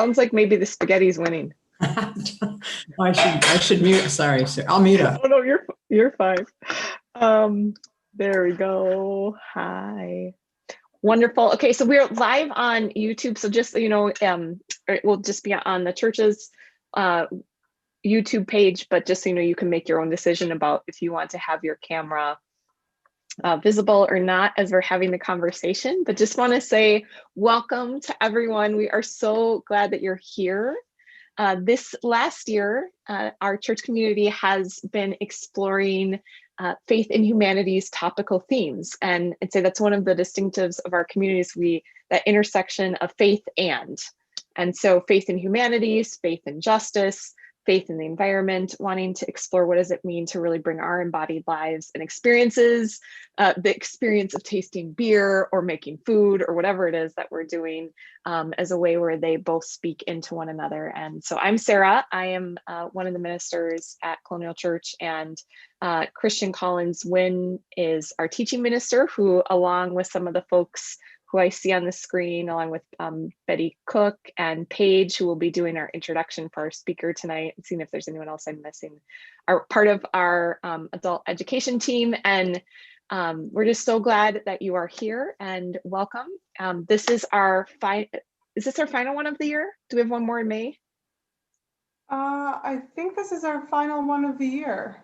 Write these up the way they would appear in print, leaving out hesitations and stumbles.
sounds like maybe the spaghetti's winning. I should mute. Sorry, sir. I'll mute up. Oh no, you're fine. There we go. Hi. Wonderful. Okay, so we're live on YouTube. So just we'll just be on the church's YouTube page, but just so you know, you can make your own decision about if you want to have your camera visible or not as we're having the conversation. But just want to say welcome to everyone. We are so glad that you're here. This last year, our church community has been exploring faith and humanities topical themes. And I'd say that's one of the distinctives of our communities, that intersection of faith and so faith in humanities, faith in justice, faith in the environment, wanting to explore what does it mean to really bring our embodied lives and experiences, the experience of tasting beer or making food or whatever it is that we're doing as a way where they both speak into one another. And so I'm Sarah. I am one of the ministers at Colonial Church, and Christian Collins Wynn is our teaching minister, who, along with some of the folks who I see on the screen, along with Betty Cook and Paige, who will be doing our introduction for our speaker tonight, and seeing if there's anyone else I'm missing, are part of our adult education team. And we're just so glad that you are here, and welcome. This is our is this our final one of the year? Do we have one more in May? I think this is our final one of the year.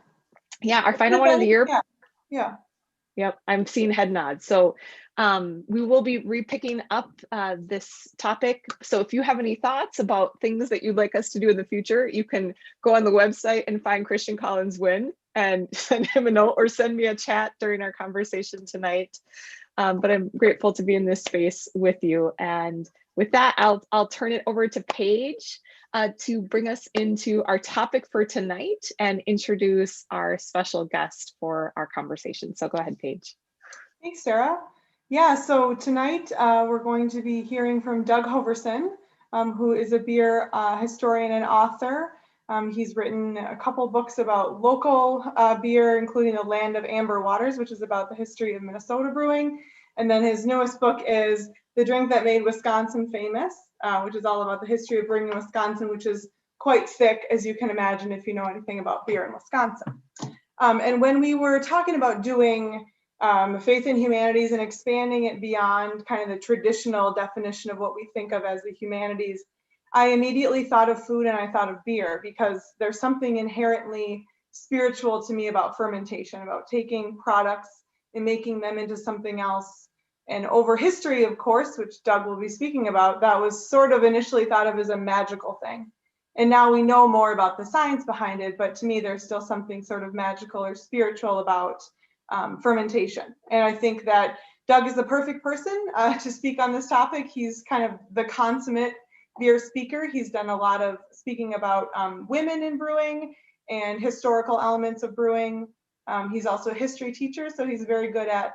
Yeah, our final one of the year. Yeah. Yep, I'm seeing head nods. So we will be repicking up this topic. So if you have any thoughts about things that you'd like us to do in the future, you can go on the website and find Christian Collins Wynn and send him a note or send me a chat during our conversation tonight. But I'm grateful to be in this space with you. And with that, I'll turn it over to Paige to bring us into our topic for tonight and introduce our special guest for our conversation. So go ahead, Paige. Thanks, Sarah. Yeah, so tonight we're going to be hearing from Doug Hoverson, who is a beer historian and author. He's written a couple books about local beer, including The Land of Amber Waters, which is about the history of Minnesota brewing. And then his newest book is The Drink That Made Wisconsin Famous, which is all about the history of brewing in Wisconsin, which is quite thick, as you can imagine, if you know anything about beer in Wisconsin. And when we were talking about doing faith in humanities and expanding it beyond kind of the traditional definition of what we think of as the humanities, I immediately thought of food and I thought of beer, because there's something inherently spiritual to me about fermentation, about taking products and making them into something else. And over history, of course, which Doug will be speaking about, that was sort of initially thought of as a magical thing. And now we know more about the science behind it, but to me, there's still something sort of magical or spiritual about fermentation. And I think that Doug is the perfect person to speak on this topic. He's kind of the consummate beer speaker. He's done a lot of speaking about women in brewing and historical elements of brewing. He's also a history teacher, so he's very good at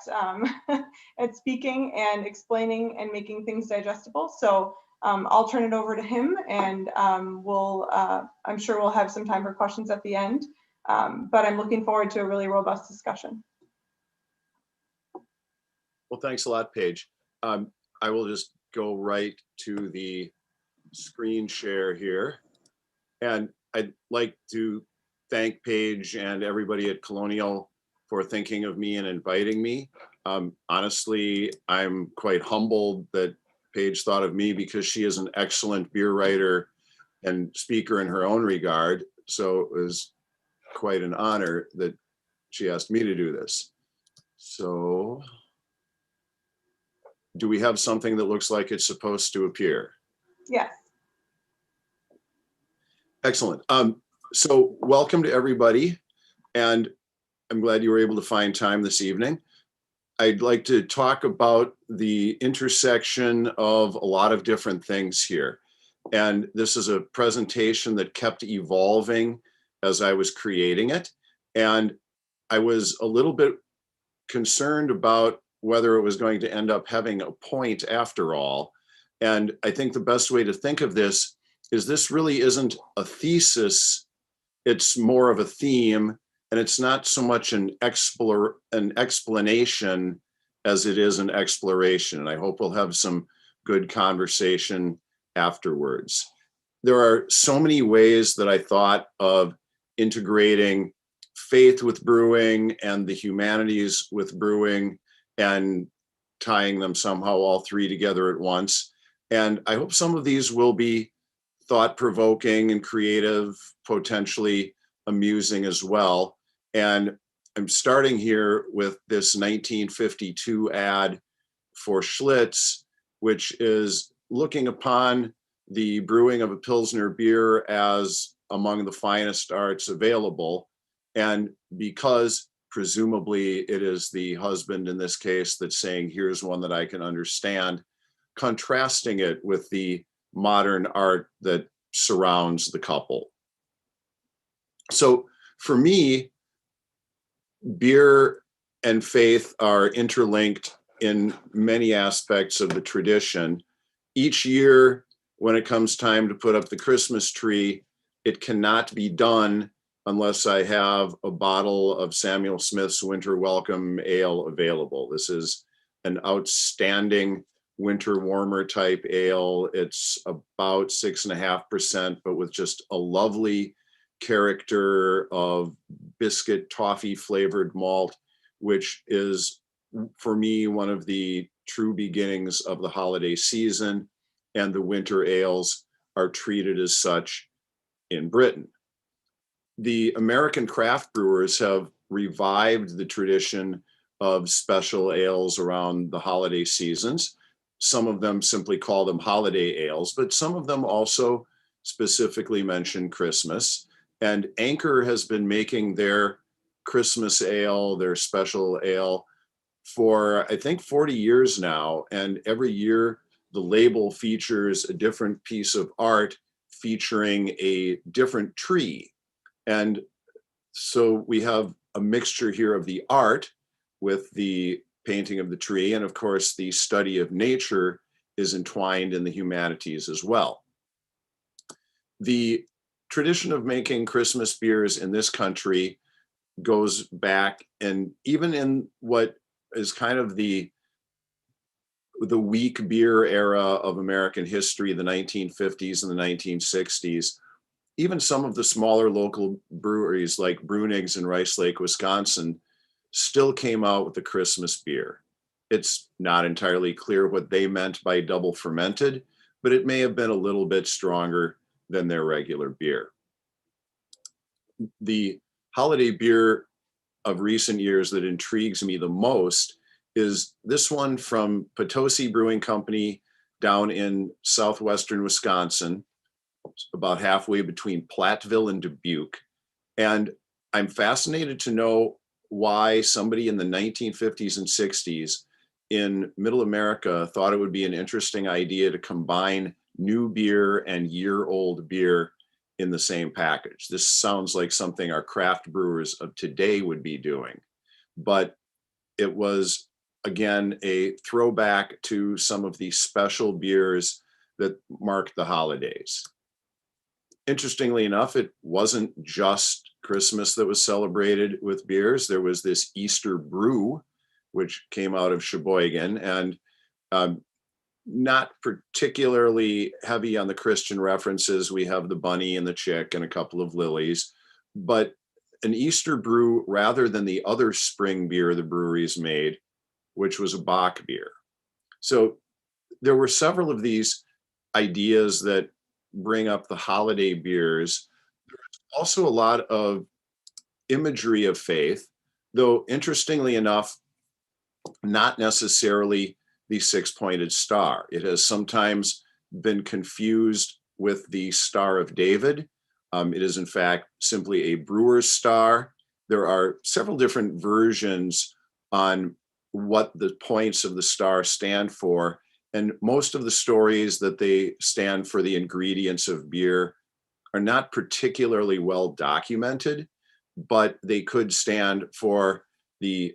at speaking and explaining and making things digestible. So I'll turn it over to him, and I'm sure we'll have some time for questions at the end. But I'm looking forward to a really robust discussion. Well, thanks a lot, Paige. I will just go right to the screen share here. And I'd like to thank Paige and everybody at Colonial for thinking of me and inviting me. Honestly, I'm quite humbled that Paige thought of me, because she is an excellent beer writer and speaker in her own regard. So it was quite an honor that she asked me to do this. So do we have something that looks like it's supposed to appear? Yes. Excellent. So welcome to everybody, and I'm glad you were able to find time this evening. I'd like to talk about the intersection of a lot of different things here. And this is a presentation that kept evolving as I was creating it. And I was a little bit concerned about whether it was going to end up having a point after all. And I think the best way to think of this is this really isn't a thesis, it's more of a theme, and it's not so much an explanation as it is an exploration. And I hope we'll have some good conversation afterwards. there are so many ways that I thought of integrating faith with brewing and the humanities with brewing and tying them somehow all three together at once. And I hope some of these will be thought-provoking and creative, potentially amusing as well. And I'm starting here with this 1952 ad for Schlitz, which is looking upon the brewing of a Pilsner beer as among the finest arts available. And because presumably it is the husband in this case that's saying, here's one that I can understand, contrasting it with the modern art that surrounds the couple. So for me, beer and faith are interlinked in many aspects of the tradition. Each year, when it comes time to put up the Christmas tree, it cannot be done unless I have a bottle of Samuel Smith's Winter Welcome Ale available. This is an outstanding winter warmer type ale. It's about 6.5%, but with just a lovely character of biscuit toffee flavored malt, which is for me one of the true beginnings of the holiday season, and the winter ales are treated as such in Britain. The American craft brewers have revived the tradition of special ales around the holiday seasons. Some of them simply call them holiday ales, but some of them also specifically mention Christmas. And Anchor has been making their Christmas ale, their special ale, for I think 40 years now. And every year the label features a different piece of art featuring a different tree. And so we have a mixture here of the art with the painting of the tree. And of course, the study of nature is entwined in the humanities as well. The tradition of making Christmas beers in this country goes back, and even in what is kind of the weak beer era of American history, the 1950s and the 1960s, even some of the smaller local breweries like Brewing's in Rice Lake, Wisconsin, still came out with a Christmas beer. It's not entirely clear what they meant by double fermented, but it may have been a little bit stronger than their regular beer. The holiday beer of recent years that intrigues me the most is this one from Potosi Brewing Company down in southwestern Wisconsin, about halfway between Platteville and Dubuque. And I'm fascinated to know why somebody in the 1950s and 60s in Middle America thought it would be an interesting idea to combine new beer and year-old beer in the same package. This sounds like something our craft brewers of today would be doing, but it was, again, a throwback to some of the special beers that marked the holidays. Interestingly enough, it wasn't just Christmas that was celebrated with beers. There was this Easter brew, which came out of Sheboygan, and not particularly heavy on the Christian references. We have the bunny and the chick and a couple of lilies, but an Easter brew rather than the other spring beer the breweries made, which was a Bock beer. So there were several of these ideas that bring up the holiday beers. There's also a lot of imagery of faith, though interestingly enough, not necessarily the six-pointed star. It has sometimes been confused with the Star of David. It is in fact simply a brewer's star. There are several different versions on what the points of the star stand for. And most of the stories that they stand for the ingredients of beer are not particularly well documented, but they could stand for the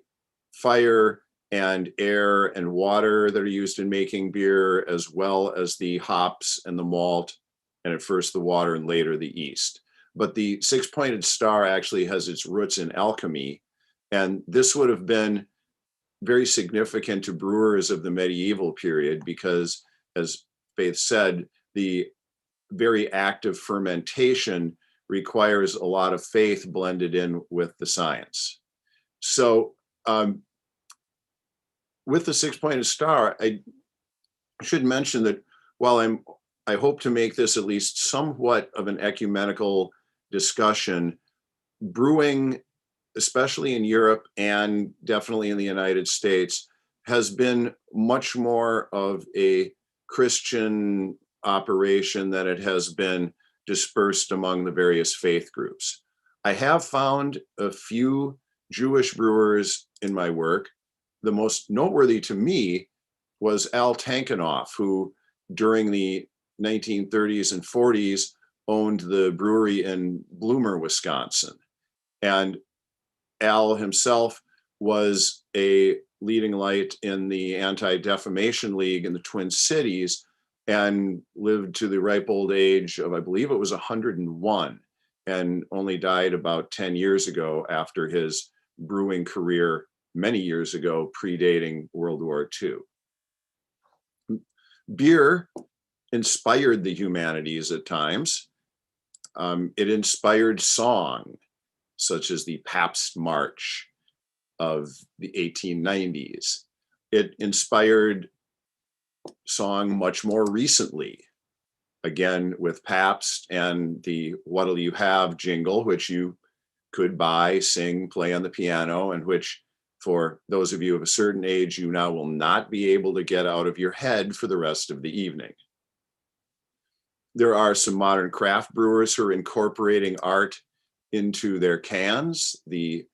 fire and air and water that are used in making beer, as well as the hops and the malt, and at first the water and later the yeast. But the six-pointed star actually has its roots in alchemy, and this would have been very significant to brewers of the medieval period because, as Faith said, the very active fermentation requires a lot of faith blended in with the science. So with the six-pointed star, I should mention that while I hope to make this at least somewhat of an ecumenical discussion, brewing, especially in Europe and definitely in the United States, has been much more of a Christian operation than it has been dispersed among the various faith groups. I have found a few Jewish brewers in my work. The most noteworthy to me was Al Tankanoff, who during the 1930s and 40s owned the brewery in Bloomer, Wisconsin. And Al himself was a leading light in the Anti-Defamation League in the Twin Cities and lived to the ripe old age of, I believe it was 101, and only died about 10 years ago after his brewing career many years ago, predating World War II. Beer inspired the humanities at times. It inspired song, such as the Pabst March of the 1890s. It inspired song much more recently, again with Pabst and the What'll You Have jingle, which you could buy, sing, play on the piano, and which for those of you of a certain age, you now will not be able to get out of your head for the rest of the evening. There are some modern craft brewers who are incorporating art into their cans. The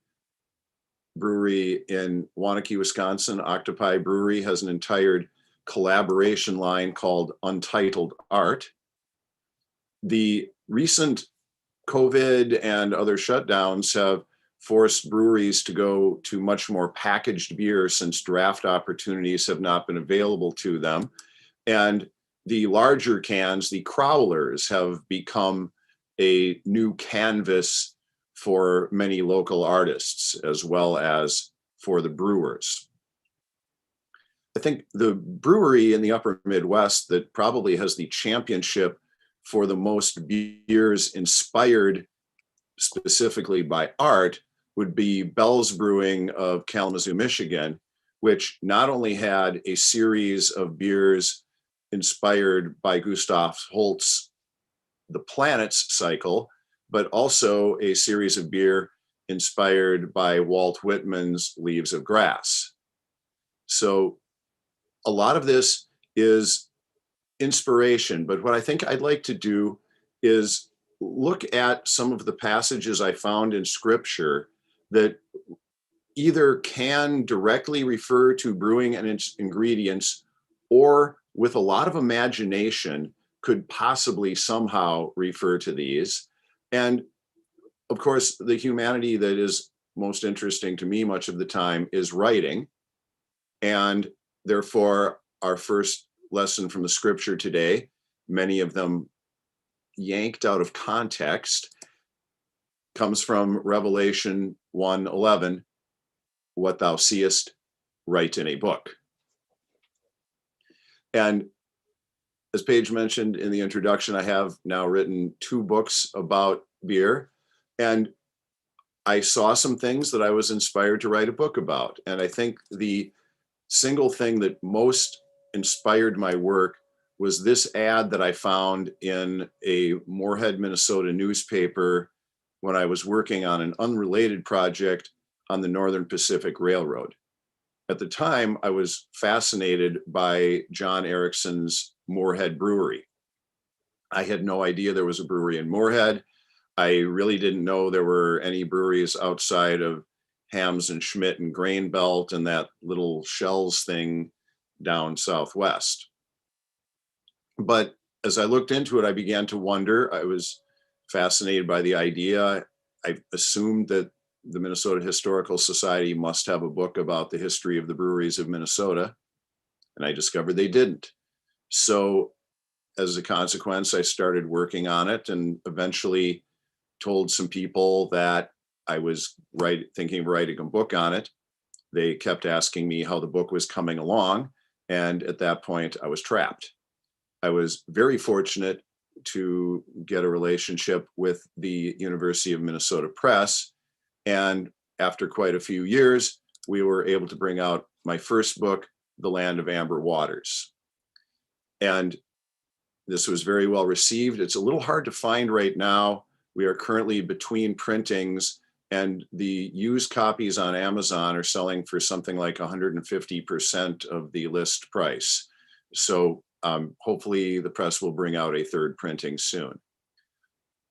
brewery in Waunakee, Wisconsin, Octopi Brewery, has an entire collaboration line called Untitled Art. The recent COVID and other shutdowns have forced breweries to go to much more packaged beer since draft opportunities have not been available to them. And the larger cans, the crowlers, have become a new canvas for many local artists as well as for the brewers. I think the brewery in the upper Midwest that probably has the championship for the most beers inspired specifically by art would be Bell's Brewing of Kalamazoo, Michigan, which not only had a series of beers inspired by Gustav Holst's The Planets cycle, but also a series of beer inspired by Walt Whitman's Leaves of Grass. So a lot of this is inspiration, but what I think I'd like to do is look at some of the passages I found in scripture that either can directly refer to brewing and its ingredients, or with a lot of imagination could possibly somehow refer to these. And of course, the humanity that is most interesting to me much of the time is writing. And therefore, our first lesson from the scripture today, many of them yanked out of context, comes from Revelation 1:11, what thou seest, write in a book. And as Paige mentioned in the introduction, I have now written 2 books about beer, and I saw some things that I was inspired to write a book about. And I think the single thing that most inspired my work was this ad that I found in a Moorhead, Minnesota newspaper when I was working on an unrelated project on the Northern Pacific Railroad. At the time, I was fascinated by John Erickson's Moorhead Brewery. I had no idea there was a brewery in Moorhead. I really didn't know there were any breweries outside of Hams and Schmidt and Grain Belt and that little Shells thing down southwest. But as I looked into it, I began to wonder. I was fascinated by the idea. I assumed that the Minnesota Historical Society must have a book about the history of the breweries of Minnesota, and I discovered they didn't. So as a consequence, I started working on it and eventually told some people that I was thinking of writing a book on it. They kept asking me how the book was coming along, and at that point I was trapped. I was very fortunate to get a relationship with the University of Minnesota Press. And after quite a few years, we were able to bring out my first book, The Land of Amber Waters. And this was very well received. It's a little hard to find right now. We are currently between printings, and the used copies on Amazon are selling for something like 150% of the list price. So hopefully the press will bring out a third printing soon.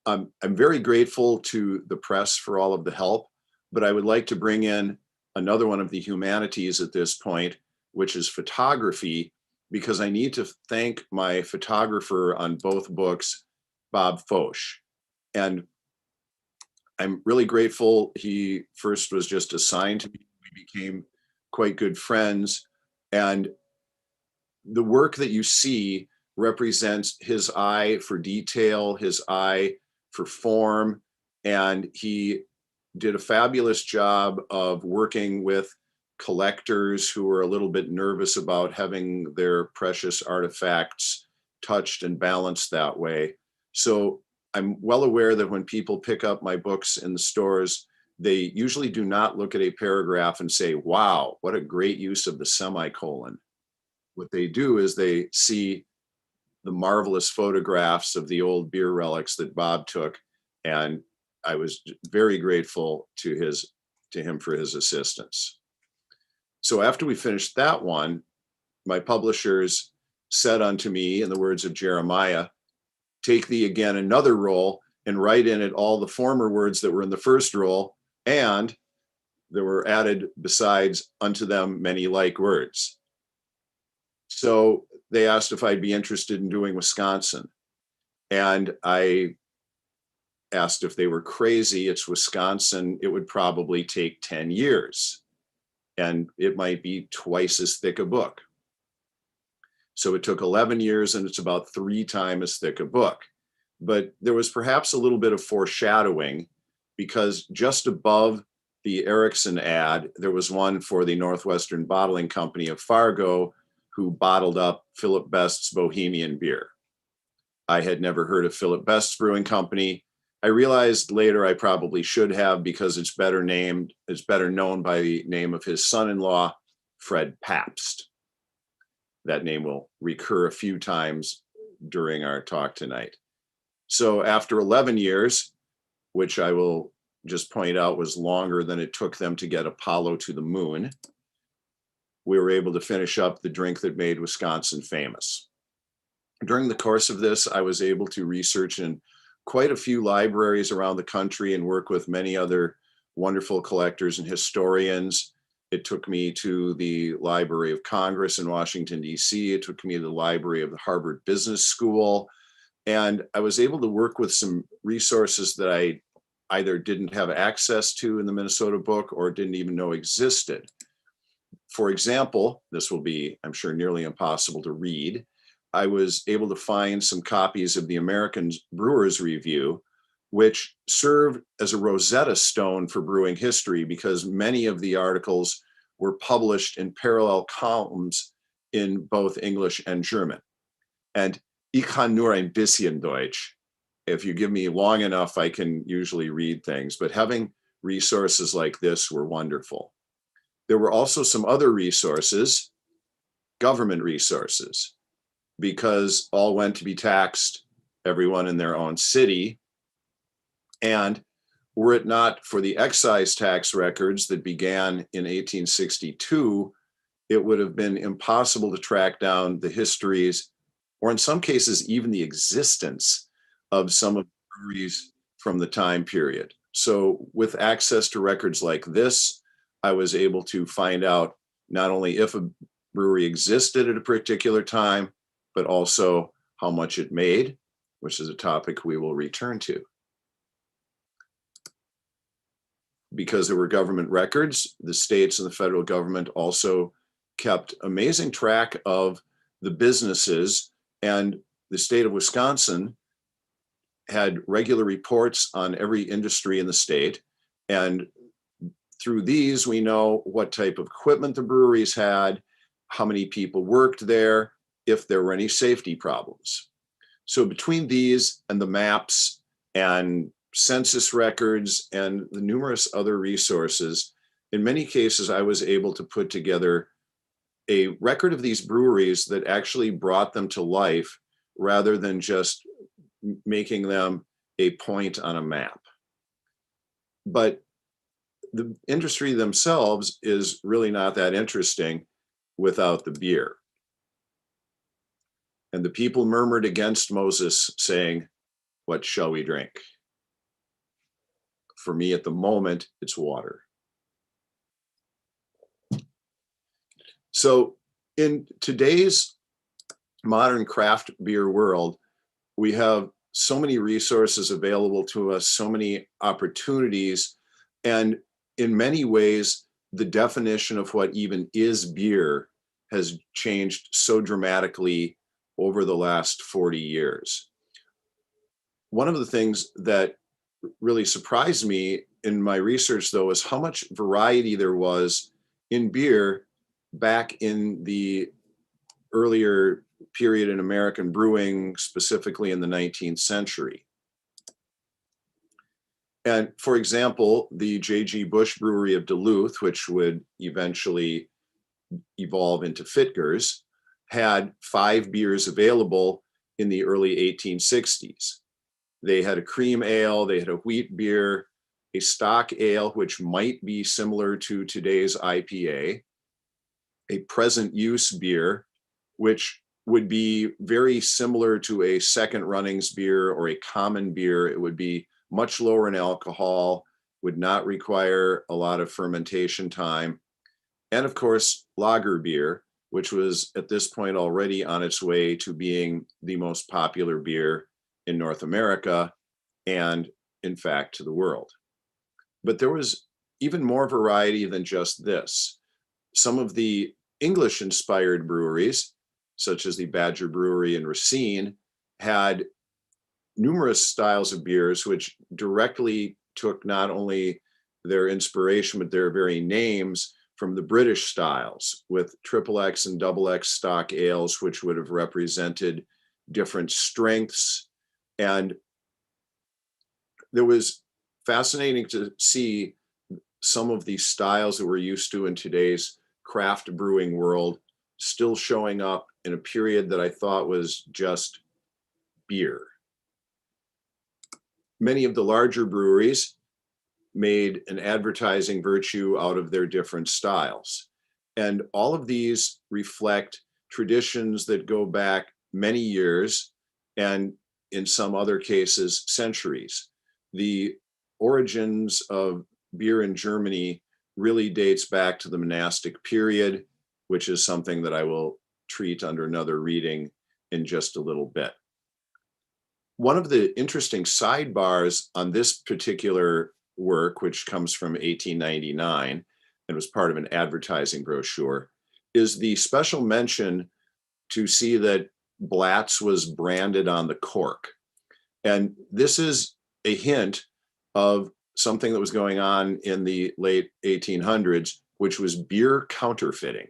I'm very grateful to the press for all of the help, but I would like to bring in another one of the humanities at this point, which is photography, because I need to thank my photographer on both books, Bob Foch. And I'm really grateful. He first was just assigned to me. We became quite good friends. And the work that you see represents his eye for detail, his eye for form. And he did a fabulous job of working with collectors who were a little bit nervous about having their precious artifacts touched and balanced that way. So I'm well aware that when people pick up my books in the stores, they usually do not look at a paragraph and say, wow, what a great use of the semicolon. What they do is they see the marvelous photographs of the old beer relics that Bob took. And I was very grateful to him for his assistance. So after we finished that one, my publishers said unto me, in the words of Jeremiah, take thee again another roll and write in it all the former words that were in the first roll, and there were added besides unto them many like words. So they asked if I'd be interested in doing Wisconsin. And I asked if they were crazy. It's Wisconsin. It would probably take 10 years. And it might be twice as thick a book. So it took 11 years, and it's about 3 times as thick a book. But there was perhaps a little bit of foreshadowing, because just above the Erickson ad, there was one for the Northwestern Bottling Company of Fargo, who bottled up Philip Best's Bohemian beer. I had never heard of Philip Best's Brewing Company. I realized later I probably should have, because it's better known by the name of his son-in-law, Fred Pabst. That name will recur a few times during our talk tonight. So after 11 years, which I will just point out was longer than it took them to get Apollo to the moon, we were able to finish up the drink that made Wisconsin famous. During the course of this, I was able to research in quite a few libraries around the country and work with many other wonderful collectors and historians. It took me to the Library of Congress in Washington, D.C. It took me to the library of the Harvard Business School. And I was able to work with some resources that I either didn't have access to in the Minnesota book or didn't even know existed. For example, this will be, I'm sure, nearly impossible to read. I was able to find some copies of the American Brewers Review, which served as a Rosetta Stone for brewing history, because many of the articles were published in parallel columns in both English and German. And ich kann nur ein bisschen Deutsch. If you give me long enough, I can usually read things, but having resources like this were wonderful. There were also some other resources, government resources, because all went to be taxed, everyone in their own city. And were it not for the excise tax records that began in 1862, it would have been impossible to track down the histories, or in some cases, even the existence of some of the breweries from the time period. So with access to records like this, I was able to find out not only if a brewery existed at a particular time, but also how much it made, which is a topic we will return to. Because there were government records, the states and the federal government also kept amazing track of the businesses, and the state of Wisconsin had regular reports on every industry in the state. And through these, we know what type of equipment the breweries had, how many people worked there, if there were any safety problems. So between these and the maps and census records and the numerous other resources, in many cases, I was able to put together a record of these breweries that actually brought them to life rather than just making them a point on a map. But the industry themselves is really not that interesting without the beer. And the people murmured against Moses, saying, "What shall we drink?" For me at the moment, it's water. So in today's modern craft beer world, we have so many resources available to us, so many opportunities, and in many ways, the definition of what even is beer has changed so dramatically over the last 40 years. One of the things that really surprised me in my research, though, is how much variety there was in beer back in the earlier period in American brewing, specifically in the 19th century. And for example, the J.G. Bush Brewery of Duluth, which would eventually evolve into Fittger's, had 5 beers available in the early 1860s. They had a cream ale, they had a wheat beer, a stock ale, which might be similar to today's IPA, a present use beer, which would be very similar to a second runnings beer or a common beer. It would be much lower in alcohol, would not require a lot of fermentation time. And of course, lager beer, which was at this point already on its way to being the most popular beer in North America and, in fact, to the world. But there was even more variety than just this. Some of the English-inspired breweries, such as the Badger Brewery in Racine, had numerous styles of beers which directly took not only their inspiration, but their very names from the British styles, with XXX and XX stock ales, which would have represented different strengths. And there was fascinating to see some of these styles that we're used to in today's craft brewing world still showing up in a period that I thought was just beer. Many of the larger breweries made an advertising virtue out of their different styles. And all of these reflect traditions that go back many years, and in some other cases, centuries. The origins of beer in Germany really dates back to the monastic period, which is something that I will treat under another reading in just a little bit. One of the interesting sidebars on this particular work, which comes from 1899 and was part of an advertising brochure, is the special mention to see that Blatz was branded on the cork. And this is a hint of something that was going on in the late 1800s, which was beer counterfeiting.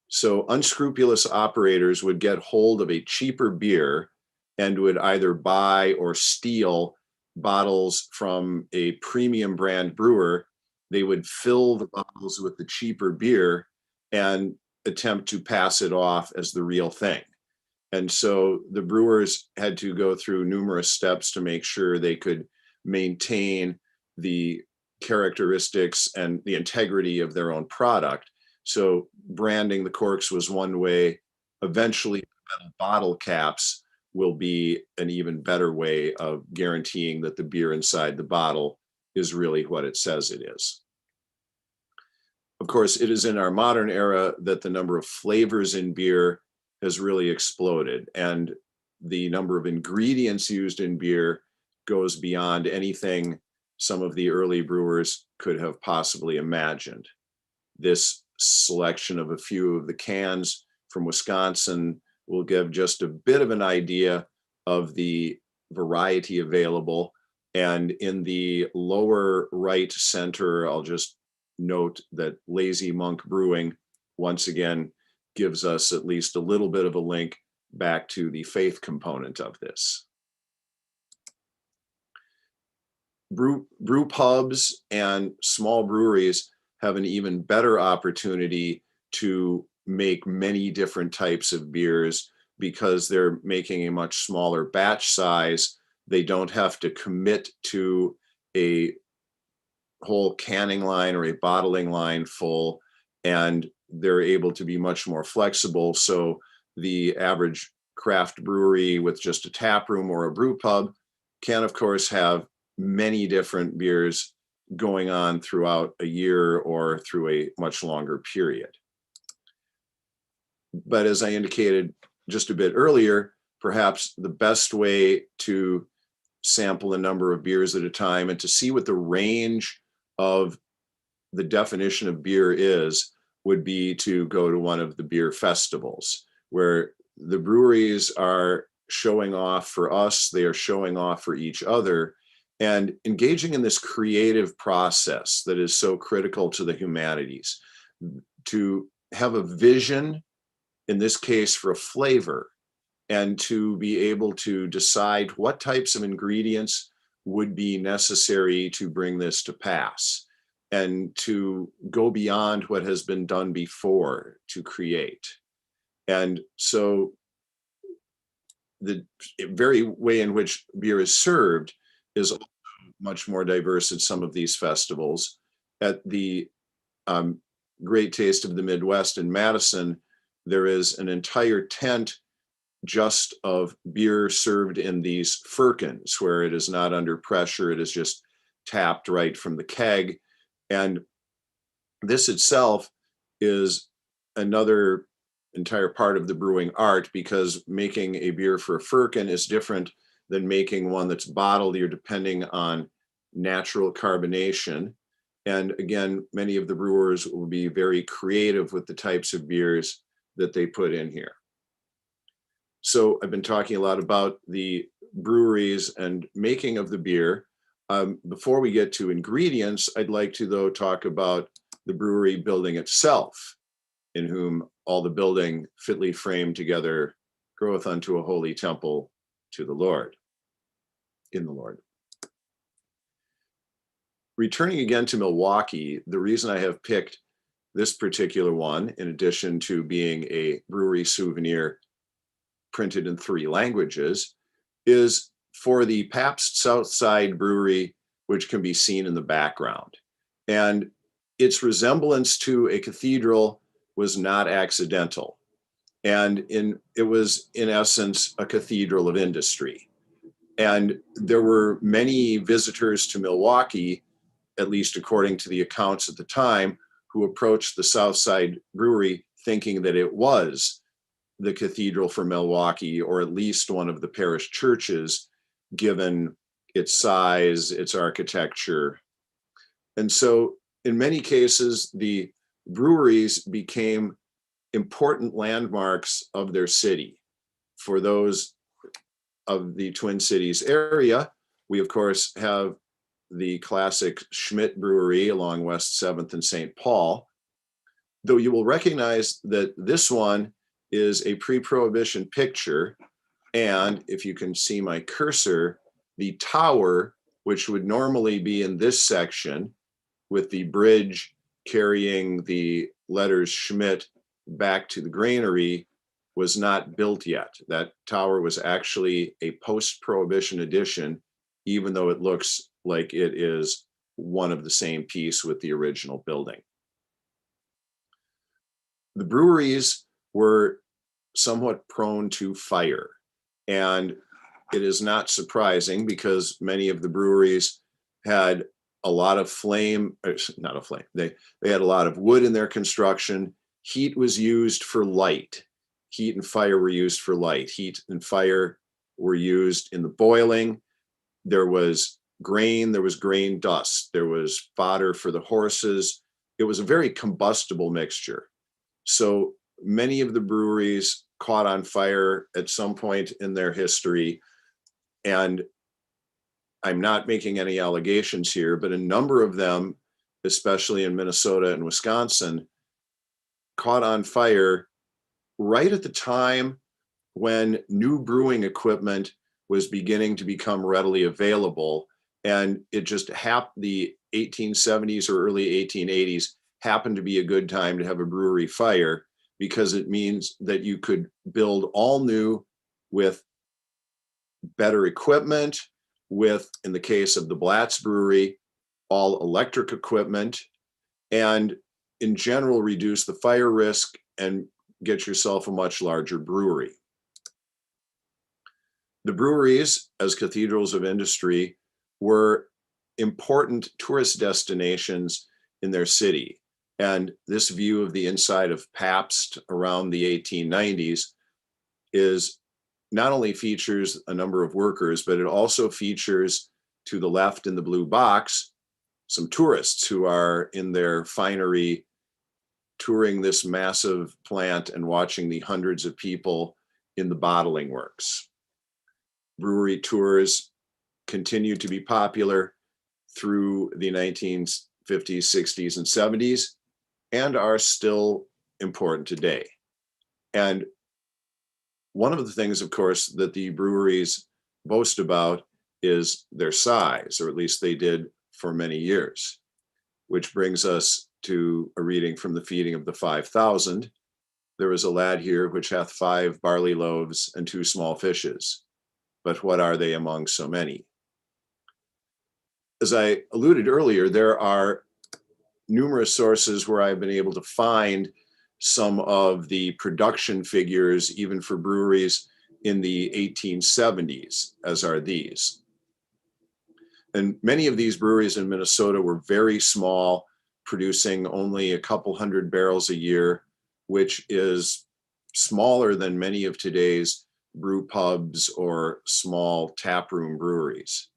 So unscrupulous operators would get hold of a cheaper beer and would either buy or steal bottles from a premium brand brewer. They would fill the bottles with the cheaper beer and attempt to pass it off as the real thing. And so the brewers had to go through numerous steps to make sure they could maintain the characteristics and the integrity of their own product. So branding the corks was one way. Eventually, metal bottle caps will be an even better way of guaranteeing that the beer inside the bottle is really what it says it is. Of course, it is in our modern era that the number of flavors in beer has really exploded, and the number of ingredients used in beer goes beyond anything some of the early brewers could have possibly imagined. This selection of a few of the cans from Wisconsin will give just a bit of an idea of the variety available. And in the lower right center, I'll just note that Lazy Monk Brewing, once again, gives us at least a little bit of a link back to the faith component of this. Brew pubs and small breweries have an even better opportunity to make many different types of beers because they're making a much smaller batch size. They don't have to commit to a whole canning line or a bottling line full, and they're able to be much more flexible. So the average craft brewery with just a tap room or a brew pub can, of course, have many different beers going on throughout a year or through a much longer period. But as I indicated just a bit earlier, perhaps the best way to sample a number of beers at a time and to see what the range of the definition of beer is would be to go to one of the beer festivals where the breweries are showing off for us, they are showing off for each other, and engaging in this creative process that is so critical to the humanities. To have a vision, in this case for a flavor, and to be able to decide what types of ingredients would be necessary to bring this to pass, and to go beyond what has been done before to create. And so the very way in which beer is served is also much more diverse at some of these festivals. At the Great Taste of the Midwest in Madison, there is an entire tent just of beer served in these firkins, where it is not under pressure, it is just tapped right from the keg. And this itself is another entire part of the brewing art, because making a beer for a firkin is different than making one that's bottled. You're depending on natural carbonation. And again, many of the brewers will be very creative with the types of beers that they put in here. So I've been talking a lot about the breweries and making of the beer. Before we get to ingredients, I'd like to, though, talk about the brewery building itself, in whom all the building fitly framed together groweth unto a holy temple to the Lord, in the Lord. Returning again to Milwaukee, the reason I have picked this particular one, in addition to being a brewery souvenir printed in 3 languages, is for the Pabst Southside Brewery, which can be seen in the background. And its resemblance to a cathedral was not accidental. And it was, in essence, a cathedral of industry. And there were many visitors to Milwaukee, at least according to the accounts at the time, who approached the Southside Brewery thinking that it was the cathedral for Milwaukee, or at least one of the parish churches, given its size, its architecture. And so in many cases, the breweries became important landmarks of their city. For those of the Twin Cities area, we of course have the classic Schmidt Brewery along West 7th and St. Paul, though you will recognize that this one is a pre-Prohibition picture. And if you can see my cursor, the tower, which would normally be in this section with the bridge carrying the letters Schmidt back to the granary, was not built yet. That tower was actually a post-Prohibition addition, even though it looks like it is one of the same piece with the original building. The breweries were somewhat prone to fire, and it is not surprising because many of the breweries had a lot of they had a lot of wood in their construction. Heat was used for light. Heat and fire were used for light. Heat and fire were used in the boiling. There was grain dust, there was fodder for the horses. It was a very combustible mixture. So many of the breweries caught on fire at some point in their history. And I'm not making any allegations here, but a number of them, especially in Minnesota and Wisconsin, caught on fire right at the time when new brewing equipment was beginning to become readily available. And it just happened, the 1870s or early 1880s happened to be a good time to have a brewery fire, because it means that you could build all new with better equipment, with, in the case of the Blatz Brewery, all electric equipment, and in general reduce the fire risk and get yourself a much larger brewery. The breweries, as cathedrals of industry, were important tourist destinations in their city. And this view of the inside of Pabst around the 1890s is not only features a number of workers, but it also features, to the left in the blue box, some tourists who are in their finery touring this massive plant and watching the hundreds of people in the bottling works. Brewery tours continued to be popular through the 1950s, 60s, and 70s, and are still important today. And one of the things, of course, that the breweries boast about is their size, or at least they did for many years, which brings us to a reading from the feeding of the 5,000. There is a lad here which hath 5 barley loaves and 2 small fishes, but what are they among so many? As I alluded earlier, there are numerous sources where I've been able to find some of the production figures, even for breweries in the 1870s, as are these. And many of these breweries in Minnesota were very small, producing only a couple hundred barrels a year, which is smaller than many of today's brew pubs or small taproom breweries.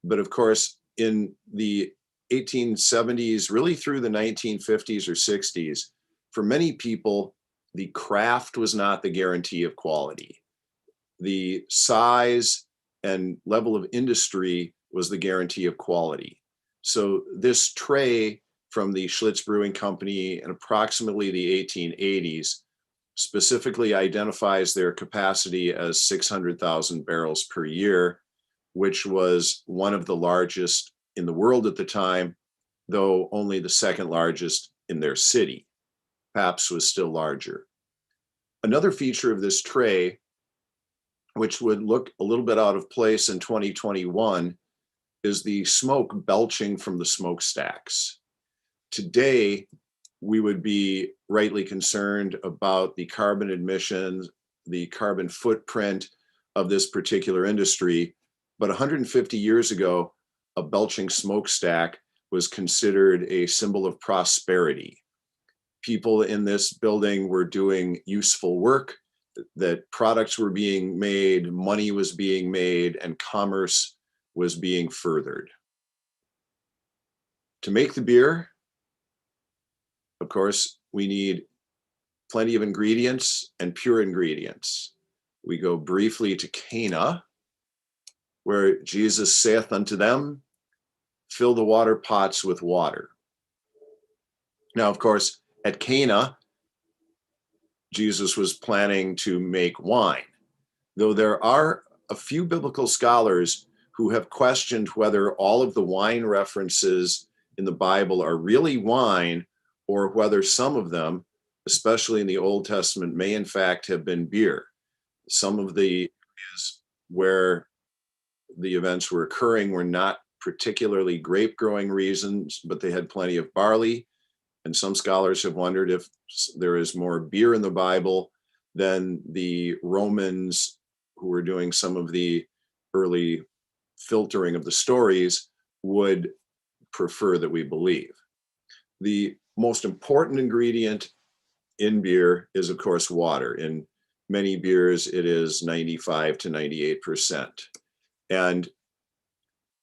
But of course, in the 1870s, really through the 1950s or 60s, for many people, the craft was not the guarantee of quality. The size and level of industry was the guarantee of quality. So this tray from the Schlitz Brewing Company in approximately the 1880s specifically identifies their capacity as 600,000 barrels per year, which was one of the largest in the world at the time, though only the second largest in their city. Pabst was still larger. Another feature of this tray, which would look a little bit out of place in 2021, is the smoke belching from the smokestacks. Today, we would be rightly concerned about the carbon emissions, the carbon footprint of this particular industry. But 150 years ago, a belching smokestack was considered a symbol of prosperity. People in this building were doing useful work, that products were being made, money was being made, and commerce was being furthered. To make the beer, of course, we need plenty of ingredients and pure ingredients. We go briefly to Cana, where Jesus saith unto them, fill the water pots with water. Now, of course, at Cana, Jesus was planning to make wine, though there are a few biblical scholars who have questioned whether all of the wine references in the Bible are really wine, or whether some of them, especially in the Old Testament, may in fact have been beer. Some of the areas where the events were occurring were not particularly grape growing regions, but they had plenty of barley. And some scholars have wondered if there is more beer in the Bible than the Romans, who were doing some of the early filtering of the stories, would prefer that we believe. The most important ingredient in beer is, of course, water. In many beers, it is 95 to 98%. And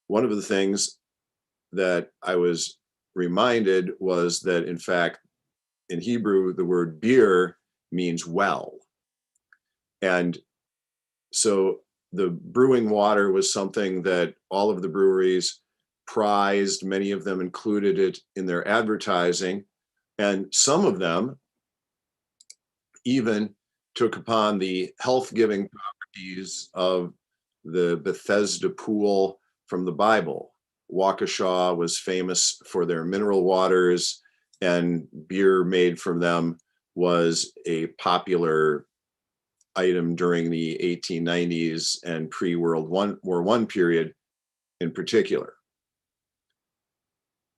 one of the things that I was reminded was that, in fact, in Hebrew, the word beer means well. And so the brewing water was something that all of the breweries prized. Many of them included it in their advertising, and some of them even took upon the health-giving properties of the Bethesda pool from the Bible. Waukesha was famous for their mineral waters, and beer made from them was a popular item during the 1890s and pre-World War I period in particular.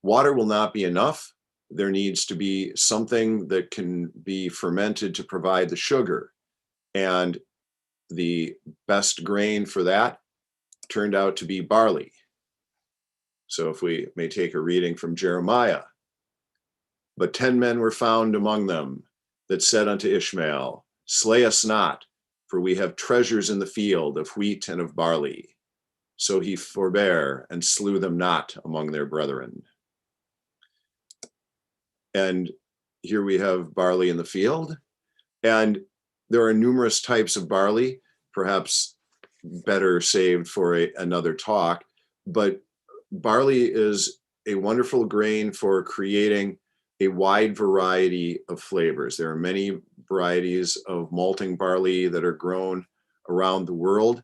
Water will not be enough. There needs to be something that can be fermented to provide the sugar. And the best grain for that turned out to be barley. So if we may take a reading from Jeremiah. But 10 men were found among them that said unto Ishmael, slay us not, for we have treasures in the field of wheat and of barley. So he forbare and slew them not among their brethren. And here we have barley in the field. And there are numerous types of barley, perhaps better saved for another talk. But barley is a wonderful grain for creating a wide variety of flavors. There are many varieties of malting barley that are grown around the world,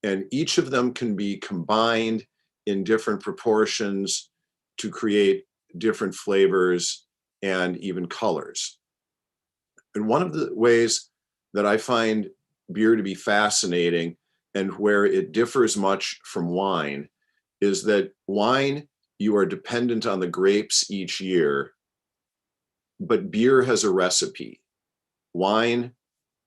and each of them can be combined in different proportions to create different flavors and even colors. And one of the ways that I find beer to be fascinating and where it differs much from wine is that wine, you are dependent on the grapes each year, but beer has a recipe. Wine,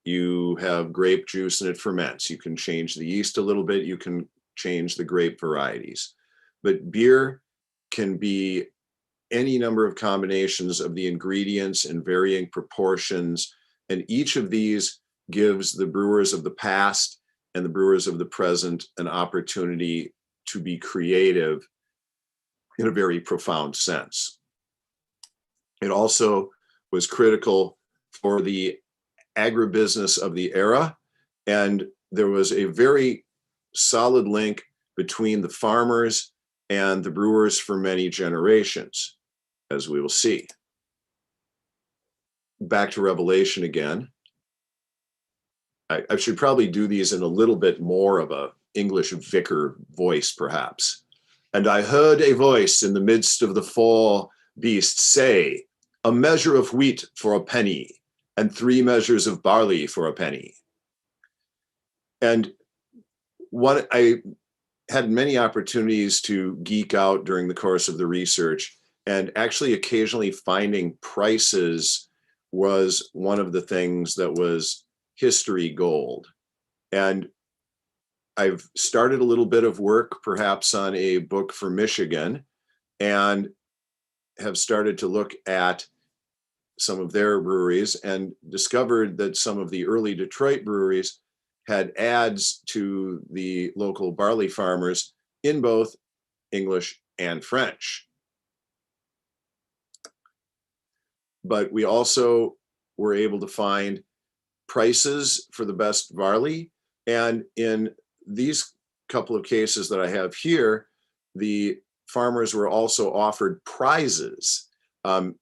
you have grape juice and it ferments. You can change the yeast a little bit. You can change the grape varieties. But beer can be any number of combinations of the ingredients in varying proportions. And each of these gives the brewers of the past and the brewers of the present an opportunity to be creative in a very profound sense. It also was critical for the agribusiness of the era, and there was a very solid link between the farmers and the brewers for many generations, as we will see. Back to Revelation again. I should probably do these in a little bit more of a English vicar voice, perhaps. And I heard a voice in the midst of the four beasts say, a measure of wheat for a penny, and 3 measures of barley for a penny. And I had many opportunities to geek out during the course of the research, and actually occasionally finding prices was one of the things that was history gold. And I've started a little bit of work perhaps on a book for Michigan, and have started to look at some of their breweries and discovered that some of the early Detroit breweries had ads to the local barley farmers in both English and French. But we also were able to find prices for the best barley. And in these couple of cases that I have here, the farmers were also offered prizes.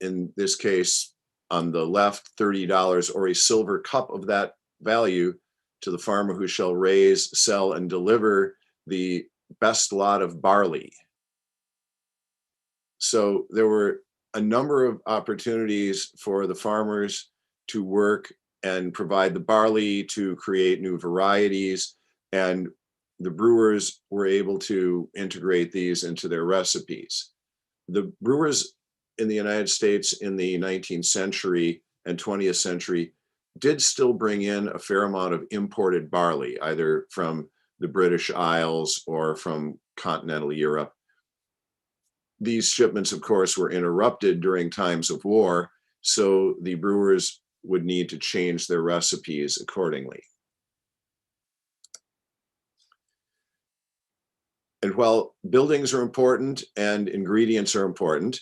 In this case, on the left, $30 or a silver cup of that value to the farmer who shall raise, sell, and deliver the best lot of barley. So there were a number of opportunities for the farmers to work and provide the barley to create new varieties, and the brewers were able to integrate these into their recipes. The brewers in the United States in the 19th century and 20th century did still bring in a fair amount of imported barley, either from the British Isles or from continental Europe. These shipments, of course, were interrupted during times of war, so the brewers would need to change their recipes accordingly. And while buildings are important and ingredients are important,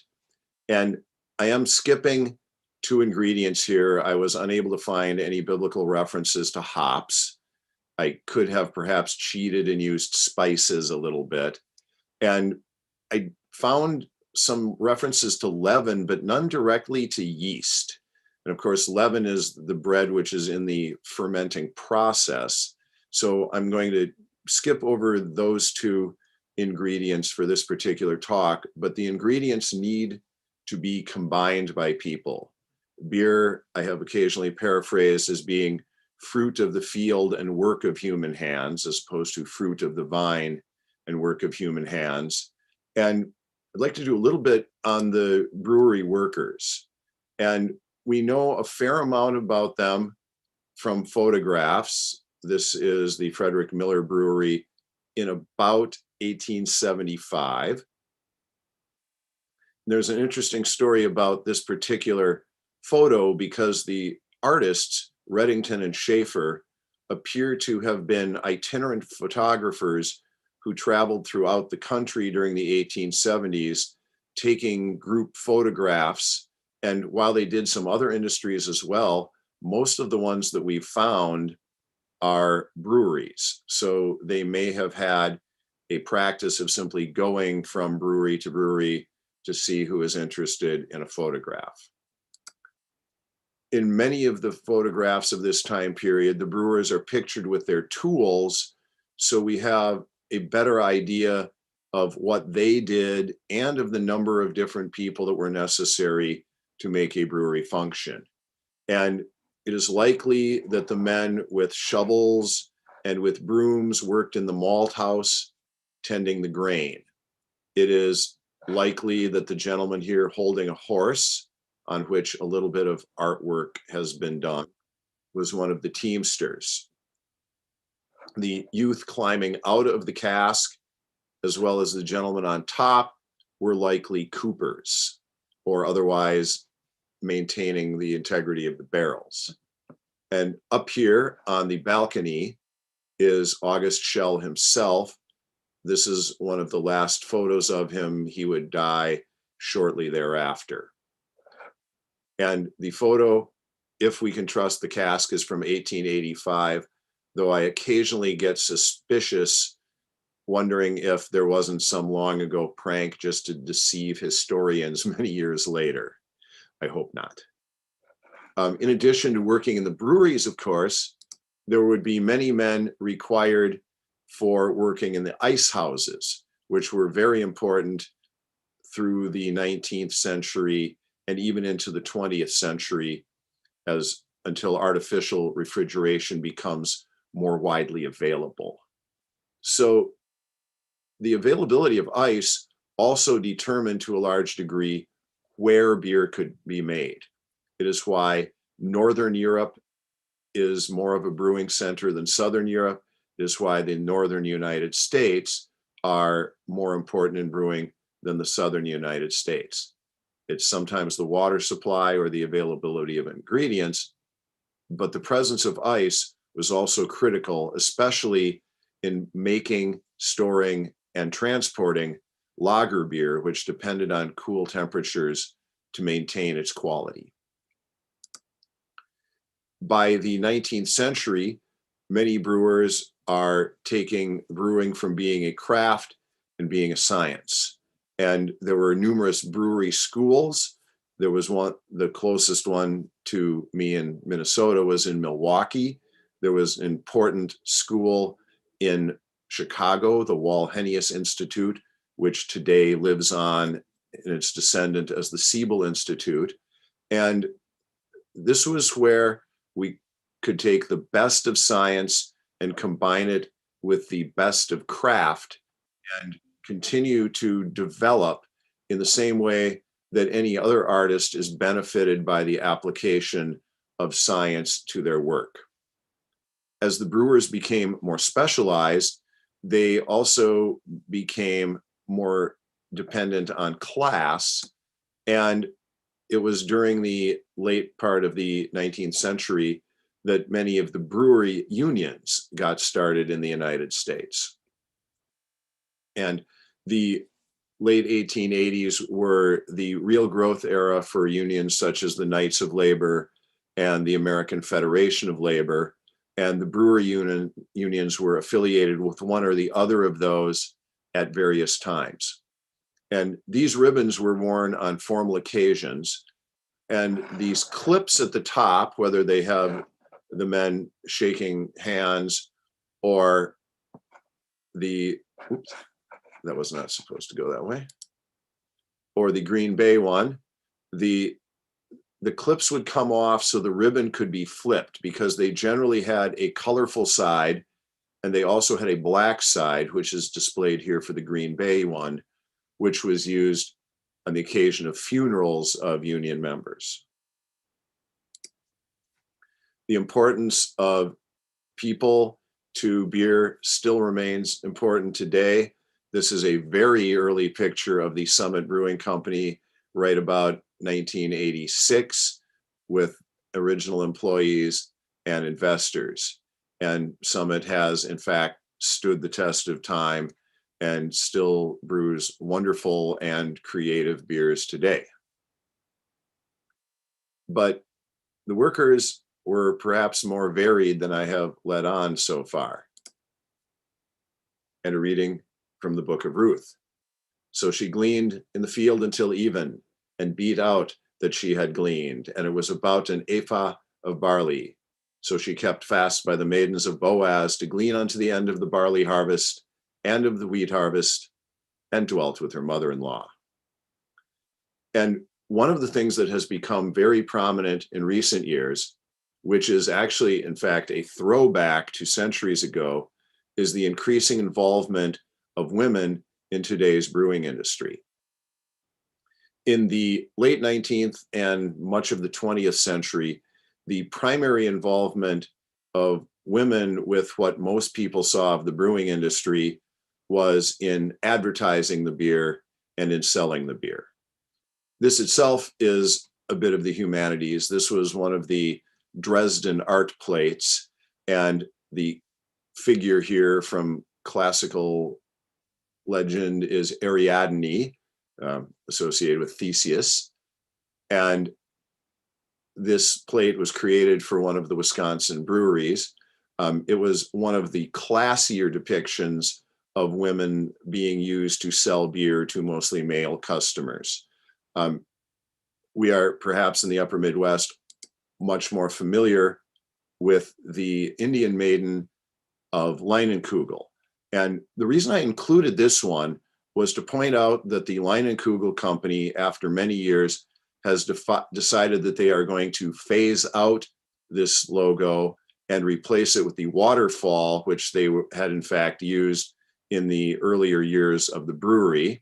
and I am skipping 2 ingredients here, I was unable to find any biblical references to hops. I could have perhaps cheated and used spices a little bit. And I found some references to leaven, but none directly to yeast. And of course, leaven is the bread which is in the fermenting process. So I'm going to skip over those two ingredients for this particular talk, but the ingredients need to be combined by people. Beer, I have occasionally paraphrased as being fruit of the field and work of human hands, as opposed to fruit of the vine and work of human hands. And I'd like to do a little bit on the brewery workers. And we know a fair amount about them from photographs. This is the Frederick Miller Brewery in about 1875. There's an interesting story about this particular photo because the artists, Reddington and Schaefer, appear to have been itinerant photographers who traveled throughout the country during the 1870s, taking group photographs. And while they did some other industries as well, most of the ones that we've found are breweries. So they may have had a practice of simply going from brewery to brewery to see who is interested in a photograph. In many of the photographs of this time period, the brewers are pictured with their tools, so we have a better idea of what they did and of the number of different people that were necessary to make a brewery function. And it is likely that the men with shovels and with brooms worked in the malt house tending the grain. It is likely that the gentleman here holding a horse, on which a little bit of artwork has been done, was one of the teamsters. The youth climbing out of the cask, as well as the gentleman on top, were likely coopers, or otherwise maintaining the integrity of the barrels. And up here on the balcony is August Schell himself. This is one of the last photos of him. He would die shortly thereafter. And the photo, if we can trust the cask, is from 1885, though I occasionally get suspicious, wondering if there wasn't some long ago prank just to deceive historians many years later. I hope not. In addition to working in the breweries, of course, there would be many men required for working in the ice houses, which were very important through the 19th century and even into the 20th century, until artificial refrigeration becomes more widely available. So the availability of ice also determined to a large degree where beer could be made. It is why Northern Europe is more of a brewing center than Southern Europe. It is why the Northern United States are more important in brewing than the Southern United States. It's sometimes the water supply or the availability of ingredients, but the presence of ice was also critical, especially in making, storing, and transporting lager beer, which depended on cool temperatures to maintain its quality. By the 19th century, many brewers are taking brewing from being a craft and being a science. And there were numerous brewery schools. There was one, the closest one to me in Minnesota was in Milwaukee. There was an important school in Chicago, the Wall-Hennius Institute, which today lives on in its descendant as the Siebel Institute. And this was where we could take the best of science and combine it with the best of craft and continue to develop in the same way that any other artist is benefited by the application of science to their work. As the brewers became more specialized, they also became more dependent on class. And it was during the late part of the 19th century that many of the brewery unions got started in the United States. And the late 1880s were the real growth era for unions such as the Knights of Labor and the American Federation of Labor. And the brewery unions were affiliated with one or the other of those at various times. And these ribbons were worn on formal occasions. And these clips at the top, whether they have the men shaking hands or the, oops, that was not supposed to go that way, or the Green Bay one, the clips would come off so the ribbon could be flipped, because they generally had a colorful side and they also had a black side, which is displayed here for the Green Bay one, which was used on the occasion of funerals of union members. The importance of people to beer still remains important today. This is a very early picture of the Summit Brewing Company, right about 1986, with original employees and investors. And Summit has, in fact, stood the test of time and still brews wonderful and creative beers today. But the workers were perhaps more varied than I have let on so far. And a reading from the book of Ruth. So she gleaned in the field until even, and beat out that she had gleaned, and it was about an ephah of barley. So she kept fast by the maidens of Boaz to glean unto the end of the barley harvest and of the wheat harvest, and dwelt with her mother-in-law. And one of the things that has become very prominent in recent years, which is actually, in fact, a throwback to centuries ago, is the increasing involvement of women in today's brewing industry. In the late 19th and much of the 20th century, the primary involvement of women with what most people saw of the brewing industry was in advertising the beer and in selling the beer. This itself is a bit of the humanities. This was one of the Dresden art plates, and the figure here from classical legend is Ariadne, associated with Theseus. And this plate was created for one of the Wisconsin breweries. It was one of the classier depictions of women being used to sell beer to mostly male customers. We are perhaps in the upper Midwest much more familiar with the Indian maiden of Leinenkugel. And the reason I included this one was to point out that the Leinenkugel company, after many years, has decided that they are going to phase out this logo and replace it with the waterfall, which they had in fact used in the earlier years of the brewery.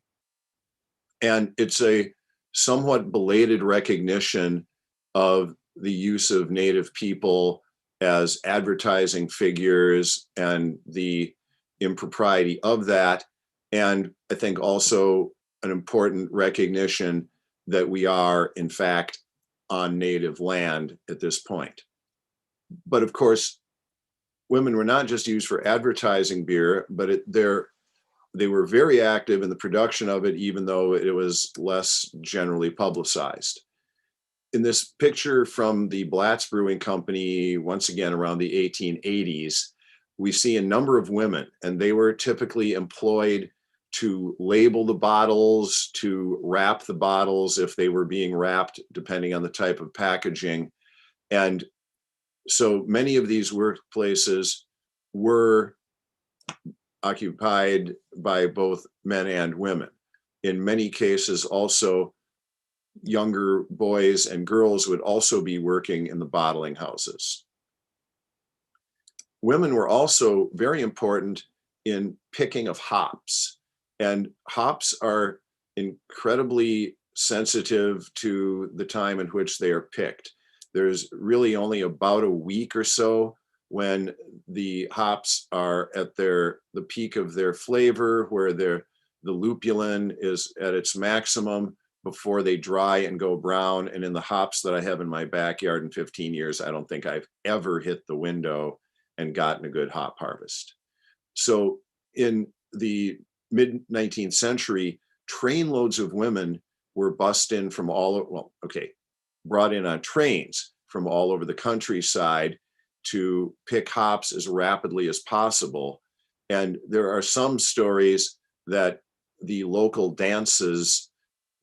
And it's a somewhat belated recognition of the use of Native people as advertising figures and the impropriety of that. And I think also an important recognition that we are, in fact, on Native land at this point. But of course, women were not just used for advertising beer, but they were very active in the production of it, even though it was less generally publicized. In this picture from the Blatz Brewing Company, once again around the 1880s, we see a number of women, and they were typically employed to label the bottles, to wrap the bottles if they were being wrapped, depending on the type of packaging. And so many of these workplaces were occupied by both men and women. In many cases, also, younger boys and girls would also be working in the bottling houses. Women were also very important in picking of hops, and hops are incredibly sensitive to the time in which they are picked. There's really only about a week or so when the hops are at the peak of their flavor, where the lupulin is at its maximum before they dry and go brown. And in the hops that I have in my backyard in 15 years, I don't think I've ever hit the window and gotten a good hop harvest. So in the mid-19th century, trainloads of women were bussed in from brought in on trains from all over the countryside to pick hops as rapidly as possible. And there are some stories that the local dances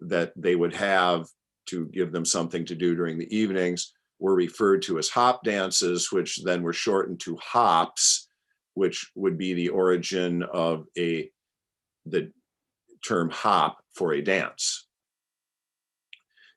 that they would have to give them something to do during the evenings, were referred to as hop dances, which then were shortened to hops, which would be the origin of the term hop for a dance.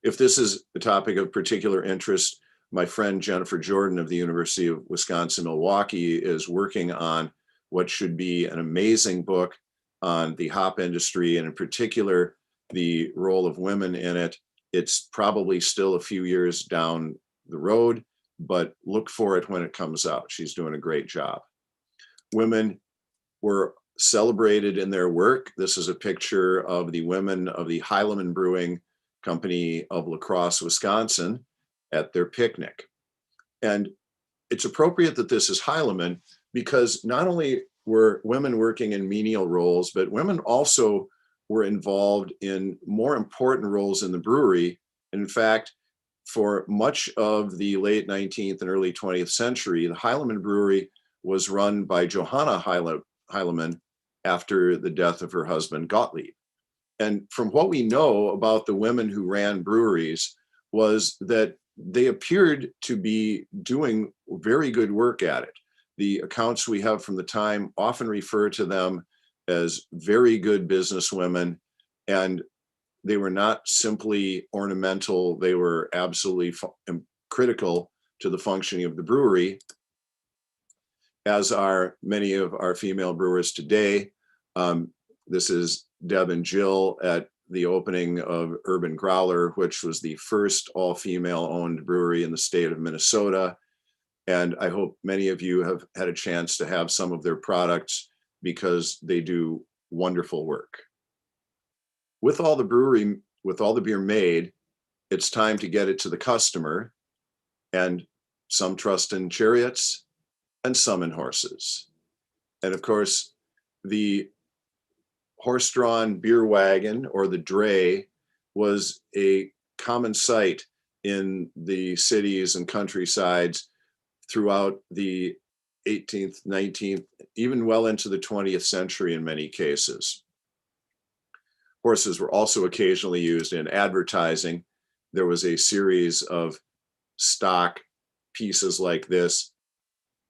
If this is a topic of particular interest, my friend Jennifer Jordan of the University of Wisconsin-Milwaukee is working on what should be an amazing book on the hop industry, and in particular, the role of women in it. It's probably still a few years down the road, but look for it when it comes out. She's doing a great job. Women were celebrated in their work. This is a picture of the women of the Heilemann Brewing Company of La Crosse, Wisconsin, at their picnic. And it's appropriate that this is Heilemann because not only were women working in menial roles, but women also were involved in more important roles in the brewery. And in fact, for much of the late 19th and early 20th century, the Heilemann Brewery was run by Johanna Heilemann after the death of her husband, Gottlieb. And from what we know about the women who ran breweries was that they appeared to be doing very good work at it. The accounts we have from the time often refer to them as very good businesswomen, and they were not simply ornamental, they were absolutely critical to the functioning of the brewery, as are many of our female brewers today. This is Deb and Jill at the opening of Urban Growler, which was the first all-female owned brewery in the state of Minnesota. And I hope many of you have had a chance to have some of their products because they do wonderful work. With all the beer made, it's time to get it to the customer, and some trust in chariots and some in horses. And of course, the horse-drawn beer wagon, or the dray, was a common sight in the cities and countrysides throughout the 18th, 19th, even well into the 20th century in many cases. Horses were also occasionally used in advertising. There was a series of stock pieces like this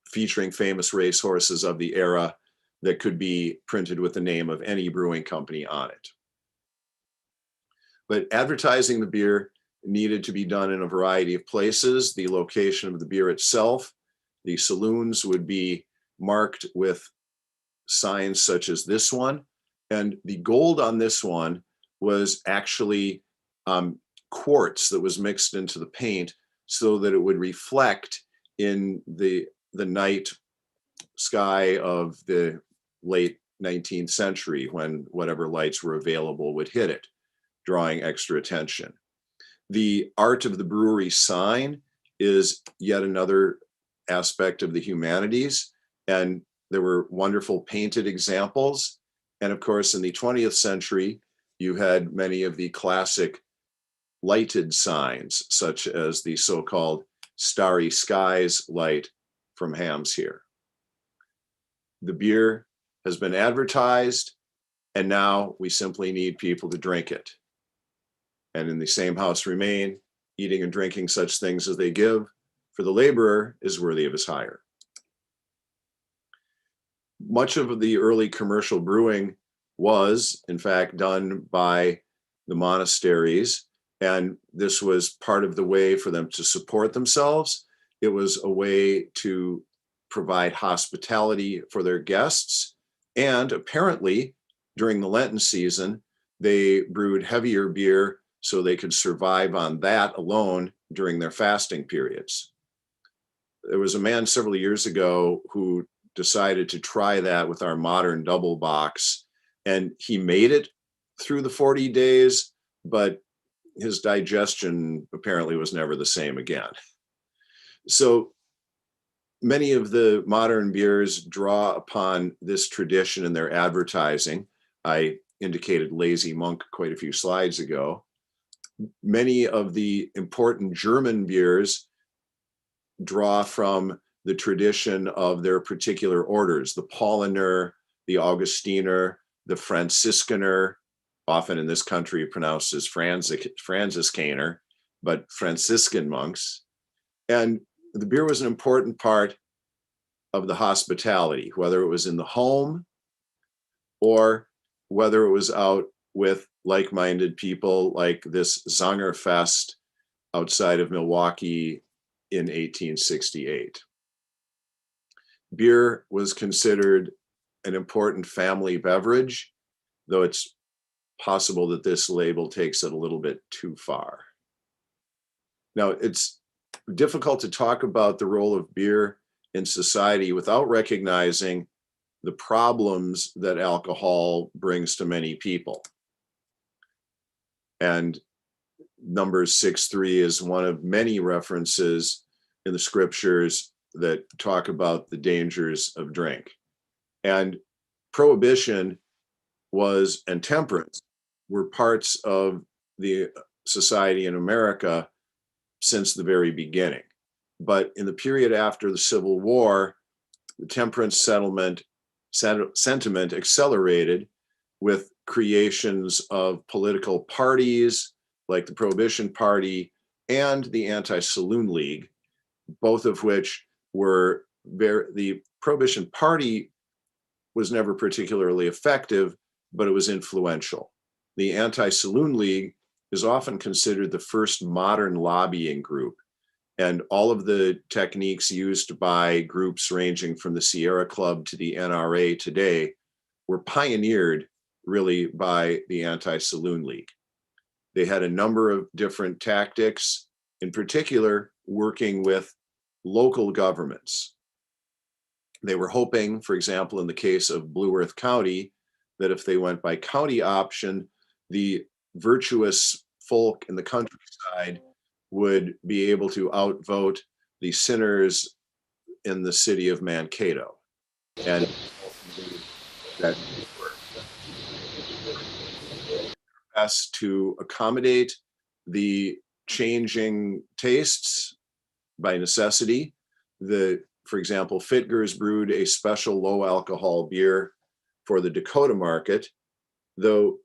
featuring famous racehorses of the era that could be printed with the name of any brewing company on it. But advertising the beer needed to be done in a variety of places. The location of the beer itself, the saloons would be marked with signs such as this one. And the gold on this one was actually quartz that was mixed into the paint so that it would reflect in the night sky of the late 19th century when whatever lights were available would hit it, drawing extra attention. The art of the brewery sign is yet another aspect of the humanities, and there were wonderful painted examples. And of course, in the 20th century, you had many of the classic lighted signs, such as the so-called Starry Skies light from Hams here. The beer has been advertised, and now we simply need people to drink it. And in the same house remain, eating and drinking such things as they give, for the laborer is worthy of his hire. Much of the early commercial brewing was, in fact, done by the monasteries, and this was part of the way for them to support themselves. It was a way to provide hospitality for their guests, and apparently, during the Lenten season, they brewed heavier beer so they could survive on that alone during their fasting periods. There was a man several years ago who decided to try that with our modern double box, and he made it through the 40 days, but his digestion apparently was never the same again. So many of the modern beers draw upon this tradition in their advertising. I indicated Lazy Monk quite a few slides ago. Many of the important German beers draw from the tradition of their particular orders, the Pauliner, the Augustiner, the Franziskaner, often in this country pronounced as Franziskaner, but Franciscan monks. And the beer was an important part of the hospitality, whether it was in the home or whether it was out with like-minded people like this Zangerfest outside of Milwaukee in 1868. Beer was considered an important family beverage, though it's possible that this label takes it a little bit too far. Now, it's difficult to talk about the role of beer in society without recognizing the problems that alcohol brings to many people. And Numbers 6:3 is one of many references in the scriptures that talk about the dangers of drink. And prohibition and temperance were parts of the society in America since the very beginning. But in the period after the Civil War, the temperance sentiment accelerated with creations of political parties like the Prohibition Party and the Anti-Saloon League, both of which were the Prohibition Party was never particularly effective, but it was influential. The Anti-Saloon League is often considered the first modern lobbying group, and all of the techniques used by groups ranging from the Sierra Club to the NRA today were pioneered really by the Anti-Saloon League. They had a number of different tactics, in particular, working with local governments. They were hoping, for example, in the case of Blue Earth County, that if they went by county option, the virtuous folk in the countryside would be able to outvote the sinners in the city of Mankato. And that best to accommodate the changing tastes by necessity. For example, Fitgers brewed a special low alcohol beer for the Dakota market, though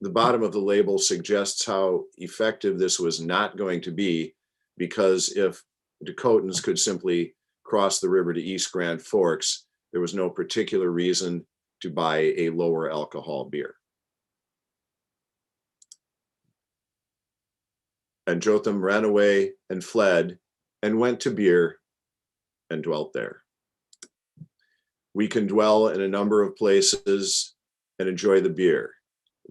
the bottom of the label suggests how effective this was not going to be, because if Dakotans could simply cross the river to East Grand Forks, there was no particular reason to buy a lower alcohol beer. And Jotham ran away and fled and went to beer and dwelt there. We can dwell in a number of places and enjoy the beer.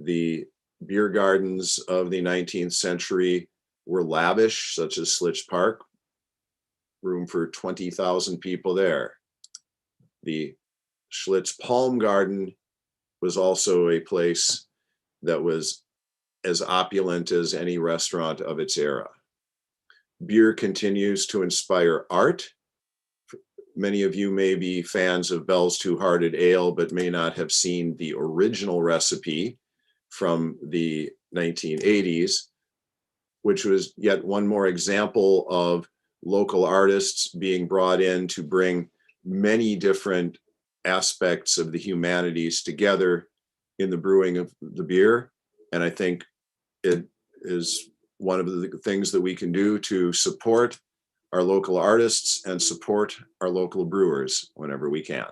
The beer gardens of the 19th century were lavish, such as Slitch Park, room for 20,000 people there. The Schlitz Palm Garden was also a place that was as opulent as any restaurant of its era. Beer continues to inspire art. Many of you may be fans of Bell's Two-Hearted Ale, but may not have seen the original recipe from the 1980s, which was yet one more example of local artists being brought in to bring many different aspects of the humanities together in the brewing of the beer. And I think it is one of the things that we can do to support our local artists and support our local brewers whenever we can.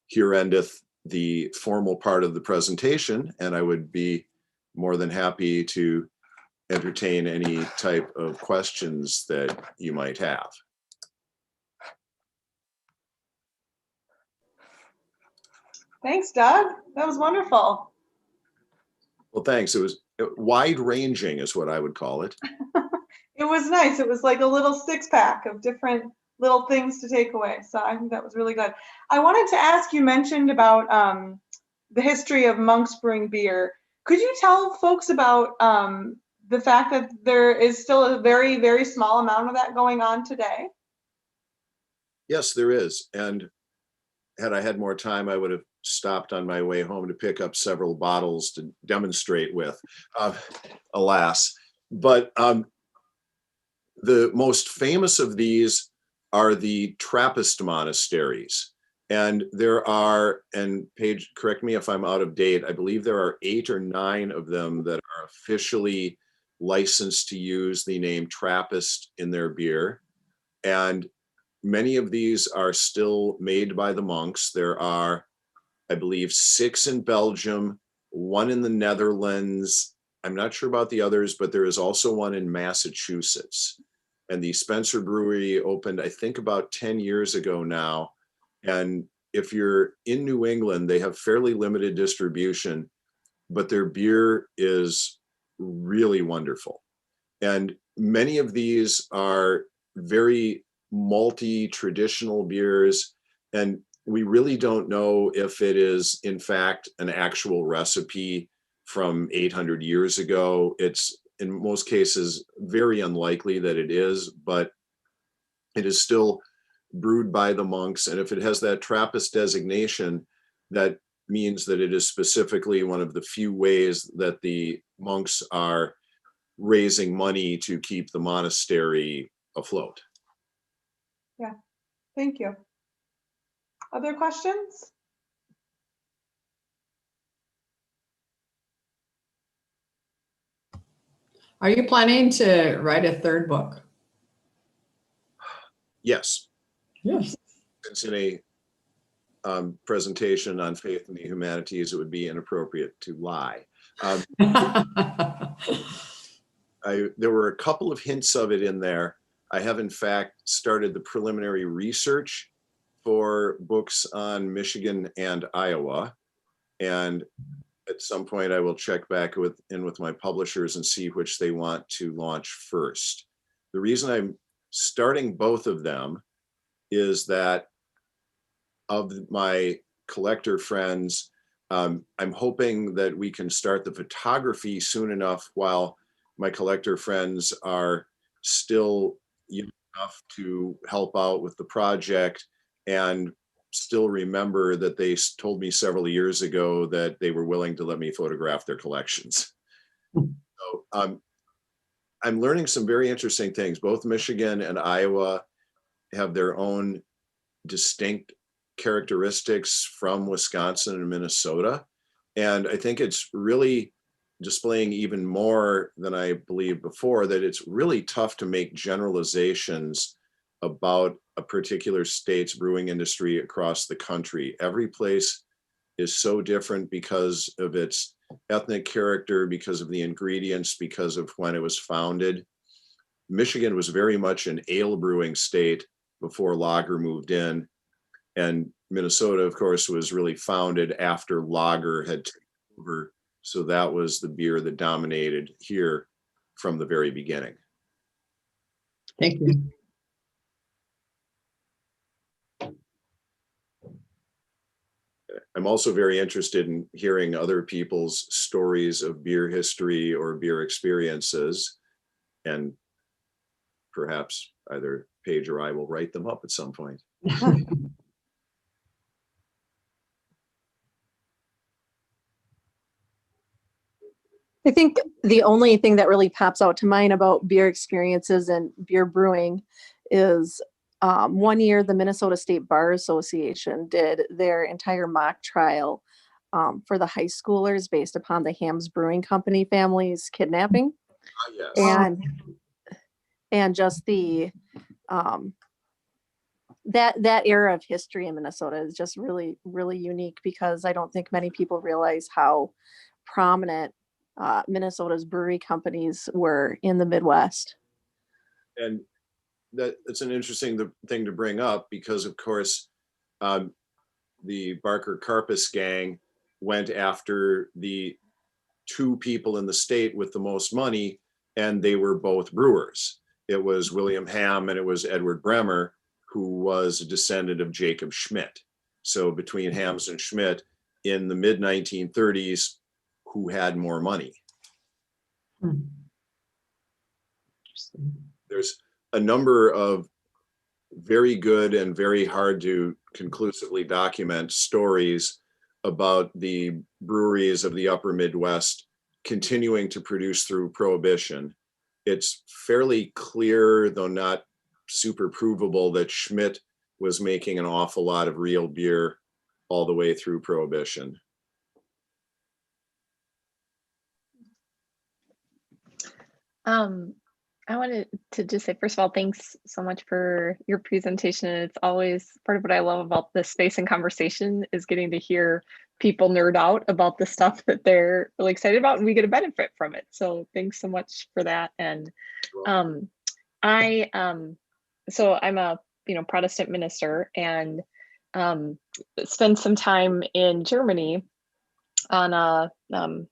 Here endeth the formal part of the presentation, and I would be more than happy to entertain any type of questions that you might have. Thanks, Doug. That was wonderful. Well, thanks. It was wide-ranging is what I would call it. It was nice. It was like a little six-pack of different little things to take away. So I think that was really good. I wanted to ask, you mentioned about the history of monks brewing beer. Could you tell folks about the fact that there is still a very, very small amount of that going on today? Yes, there is. And had I had more time, I would have stopped on my way home to pick up several bottles to demonstrate with, alas. But the most famous of these are the Trappist monasteries. And there are, and Paige, correct me if I'm out of date, I believe there are 8 or 9 of them that are officially licensed to use the name Trappist in their beer. And many of these are still made by the monks. There are, I believe, 6 in Belgium, 1 in the Netherlands. I'm not sure about the others, but there is also one in Massachusetts. And the Spencer Brewery opened, I think, about 10 years ago now. And if you're in New England, they have fairly limited distribution, but their beer is really wonderful. And many of these are very malty, traditional beers. And we really don't know if it is, in fact, an actual recipe from 800 years ago. It's, in most cases, very unlikely that it is, but it is still brewed by the monks. And if it has that Trappist designation, that means that it is specifically one of the few ways that the monks are raising money to keep the monastery afloat. Yeah, thank you. Other questions? Are you planning to write a 3rd book? Yes. Yes. Since in a presentation on faith in the humanities, it would be inappropriate to lie. There were a couple of hints of it in there. I have, in fact, started the preliminary research for books on Michigan and Iowa. And at some point, I will check back with my publishers and see which they want to launch first. The reason I'm starting both of them is that of my collector friends, I'm hoping that we can start the photography soon enough while my collector friends are still young enough to help out with the project and still remember that they told me several years ago that they were willing to let me photograph their collections. So I'm learning some very interesting things. Both Michigan and Iowa have their own distinct characteristics from Wisconsin and Minnesota. And I think it's really displaying even more than I believed before that it's really tough to make generalizations about a particular state's brewing industry across the country. Every place is so different because of its ethnic character, because of the ingredients, because of when it was founded. Michigan was very much an ale brewing state before lager moved in. And Minnesota, of course, was really founded after lager had taken over. So that was the beer that dominated here from the very beginning. Thank you. I'm also very interested in hearing other people's stories of beer history or beer experiences. And perhaps either Paige or I will write them up at some point. I think the only thing that really pops out to mind about beer experiences and beer brewing is one year the Minnesota State Bar Association did their entire mock trial for the high schoolers based upon the Hams Brewing Company family's kidnapping. Yes. And just the that era of history in Minnesota is just really, really unique because I don't think many people realize how prominent Minnesota's brewery companies were in the Midwest. And that's an interesting thing to bring up because, of course, the Barker Karpus gang went after the 2 people in the state with the most money, and they were both brewers. It was William Ham and it was Edward Bremer, who was a descendant of Jacob Schmidt. So between Hams and Schmidt in the mid 1930s, who had more money? There's a number of very good and very hard to conclusively document stories about the breweries of the upper Midwest continuing to produce through Prohibition. It's fairly clear, though not super provable, that Schmidt was making an awful lot of real beer all the way through Prohibition. I wanted to just say, first of all, thanks so much for your presentation. It's always part of what I love about this space and conversation is getting to hear people nerd out about the stuff that they're really excited about, and we get a benefit from it. So thanks so much for that. And I so I'm a Protestant minister, and spent some time in Germany on a kind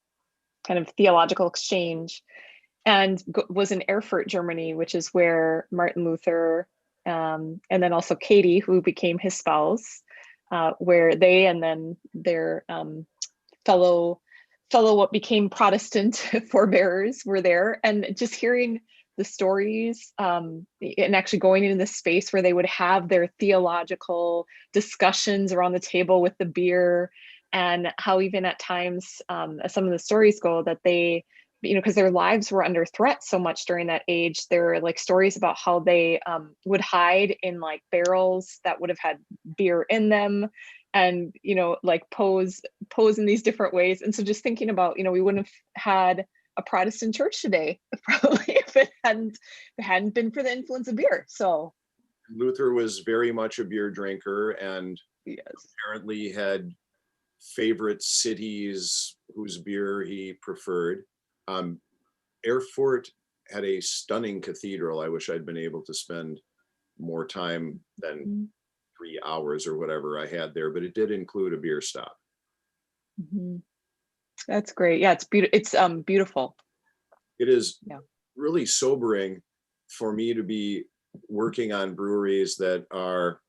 of theological exchange, and was in Erfurt, Germany, which is where Martin Luther, and then also Katie, who became his spouse, where they and then their fellow what became Protestant forebearers were there, and just hearing the stories, and actually going into the space where they would have their theological discussions around the table with the beer, and how even at times, as some of the stories go, that they, because their lives were under threat so much during that age, there are like stories about how they would hide in like barrels that would have had beer in them, and like pose in these different ways. And so just thinking about, we wouldn't have had a Protestant church today probably if it hadn't been for the influence of beer. So Luther was very much a beer drinker, and yes, apparently had favorite cities whose beer he preferred. Erfurt had a stunning cathedral. I wish I'd been able to spend more time than 3 hours or whatever I had there, but it did include a beer stop. That's great. Yeah, it's beautiful. It's beautiful. It is really sobering for me to be working on breweries that are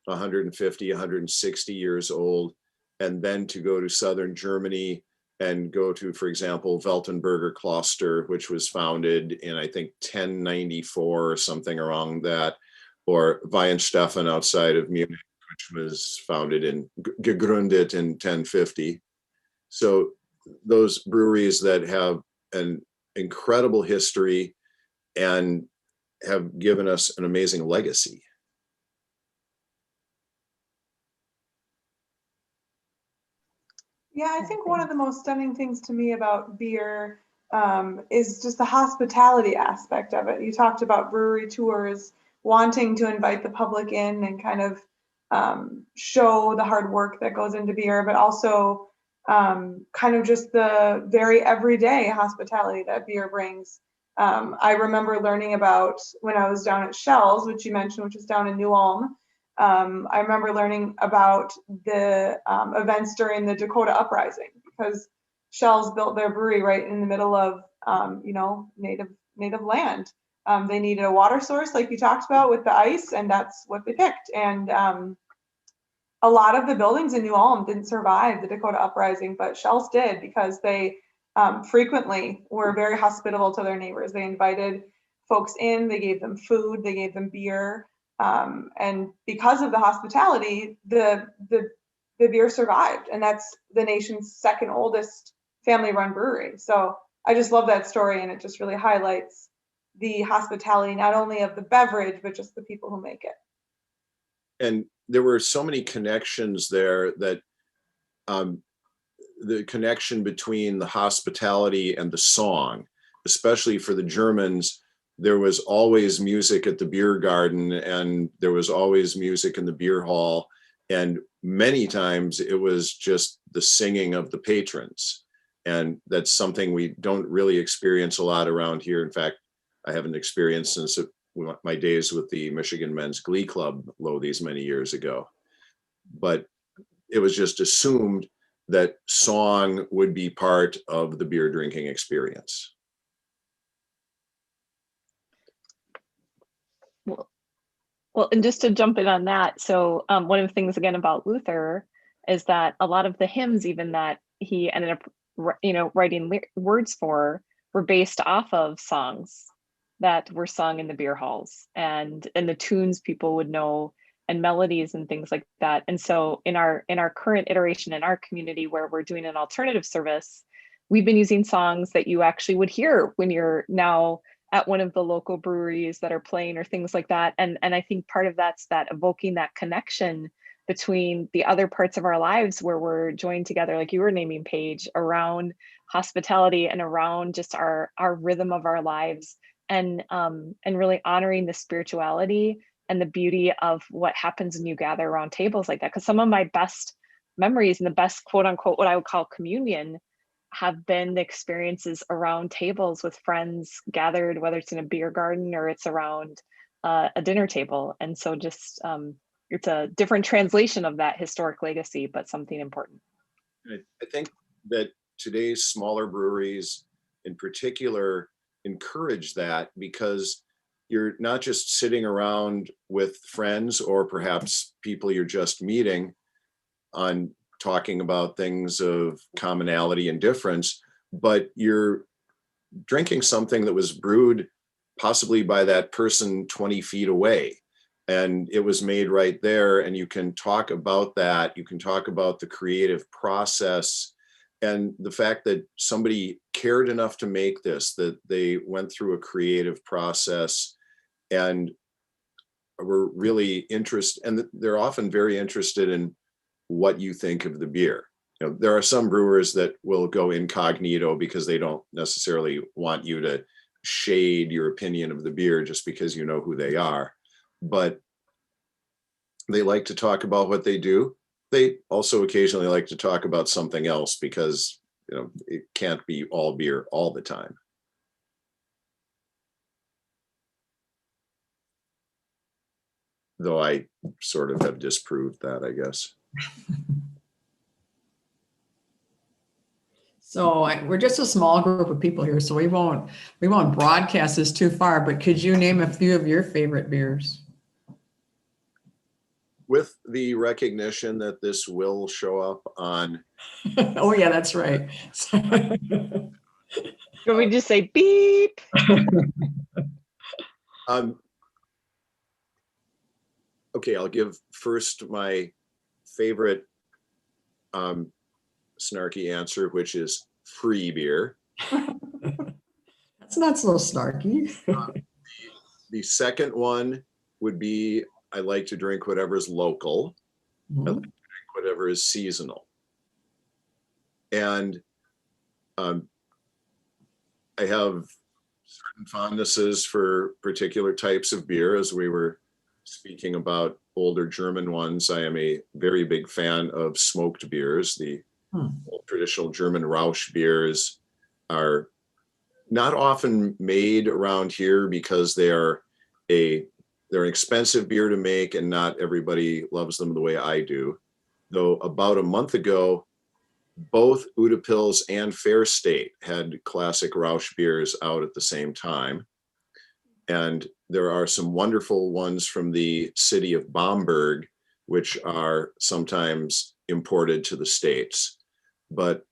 150, 160 years old, and then to go to southern Germany and go to, for example, Weltenberger Kloster, which was founded in, I think, 1094 or something around that, or Weihenstephan outside of Munich, which was gegründet in 1050. So those breweries that have an incredible history and have given us an amazing legacy. Yeah, I think one of the most stunning things to me about beer is just the hospitality aspect of it. You talked about brewery tours, wanting to invite the public in and kind of show the hard work that goes into beer, but also kind of just the very everyday hospitality that beer brings. I remember learning about when I was down at Shell's, which you mentioned, which is down in New Ulm. I remember learning about the events during the Dakota Uprising, because Shell's built their brewery right in the middle of native land. They needed a water source, like you talked about, with the ice, and that's what they picked. And a lot of the buildings in New Ulm didn't survive the Dakota Uprising, but Shell's did, because they frequently were very hospitable to their neighbors. They invited folks in, they gave them food, they gave them beer. And because of the hospitality, the beer survived, and that's the nation's second oldest family-run brewery. So I just love that story, and it just really highlights the hospitality, not only of the beverage, but just the people who make it. And there were so many connections there that the connection between the hospitality and the song, especially for the Germans, there was always music at the beer garden, and there was always music in the beer hall. And many times it was just the singing of the patrons. And that's something we don't really experience a lot around here. In fact, I haven't experienced since my days with the Michigan Men's Glee Club these many years ago. But it was just assumed that song would be part of the beer drinking experience. Well, and just to jump in on that, so one of the things again about Luther is that a lot of the hymns, even that he ended up, writing words for, were based off of songs that were sung in the beer halls, and the tunes people would know, and melodies and things like that. And so in our current iteration in our community, where we're doing an alternative service, we've been using songs that you actually would hear when you're now at one of the local breweries that are playing or things like that. And I think part of that's that evoking that connection between the other parts of our lives where we're joined together, like you were naming, Paige, around hospitality and around just our rhythm of our lives, and really honoring the spirituality and the beauty of what happens when you gather around tables like that. Because some of my best memories and the best quote unquote what I would call communion have been the experiences around tables with friends gathered, whether it's in a beer garden or it's around a dinner table. And so just it's a different translation of that historic legacy, but something important. I think that today's smaller breweries in particular encourage that, because you're not just sitting around with friends or perhaps people you're just meeting on talking about things of commonality and difference, but you're drinking something that was brewed possibly by that person 20 feet away. And it was made right there. And you can talk about that. You can talk about the creative process and the fact that somebody cared enough to make this, that they went through a creative process and were really interested. And they're often very interested in what you think of the beer. You know, there are some brewers that will go incognito because they don't necessarily want you to shade your opinion of the beer just because you know who they are. But they like to talk about what they do. They also occasionally like to talk about something else because, you know, it can't be all beer all the time. Though I sort of have disproved that, I guess. So we're just a small group of people here, so we won't broadcast this too far, but could you name a few of your favorite beers? With the recognition that this will show up on. Oh yeah, that's right. Can we just say beep? Okay, I'll give first my favorite snarky answer, which is free beer. That's not so snarky. The second one would be, I like to drink whatever is local. I like to drink whatever is seasonal. And I have certain fondnesses for particular types of beer. As we were speaking about older German ones, I am a very big fan of smoked beers. The traditional German Rausch beers are not often made around here because they're an expensive beer to make and not everybody loves them the way I do. Though about a month ago, both Udapils and Fair State had classic Rausch beers out at the same time. And there are some wonderful ones from the city of Bamberg, which are sometimes imported to the States. But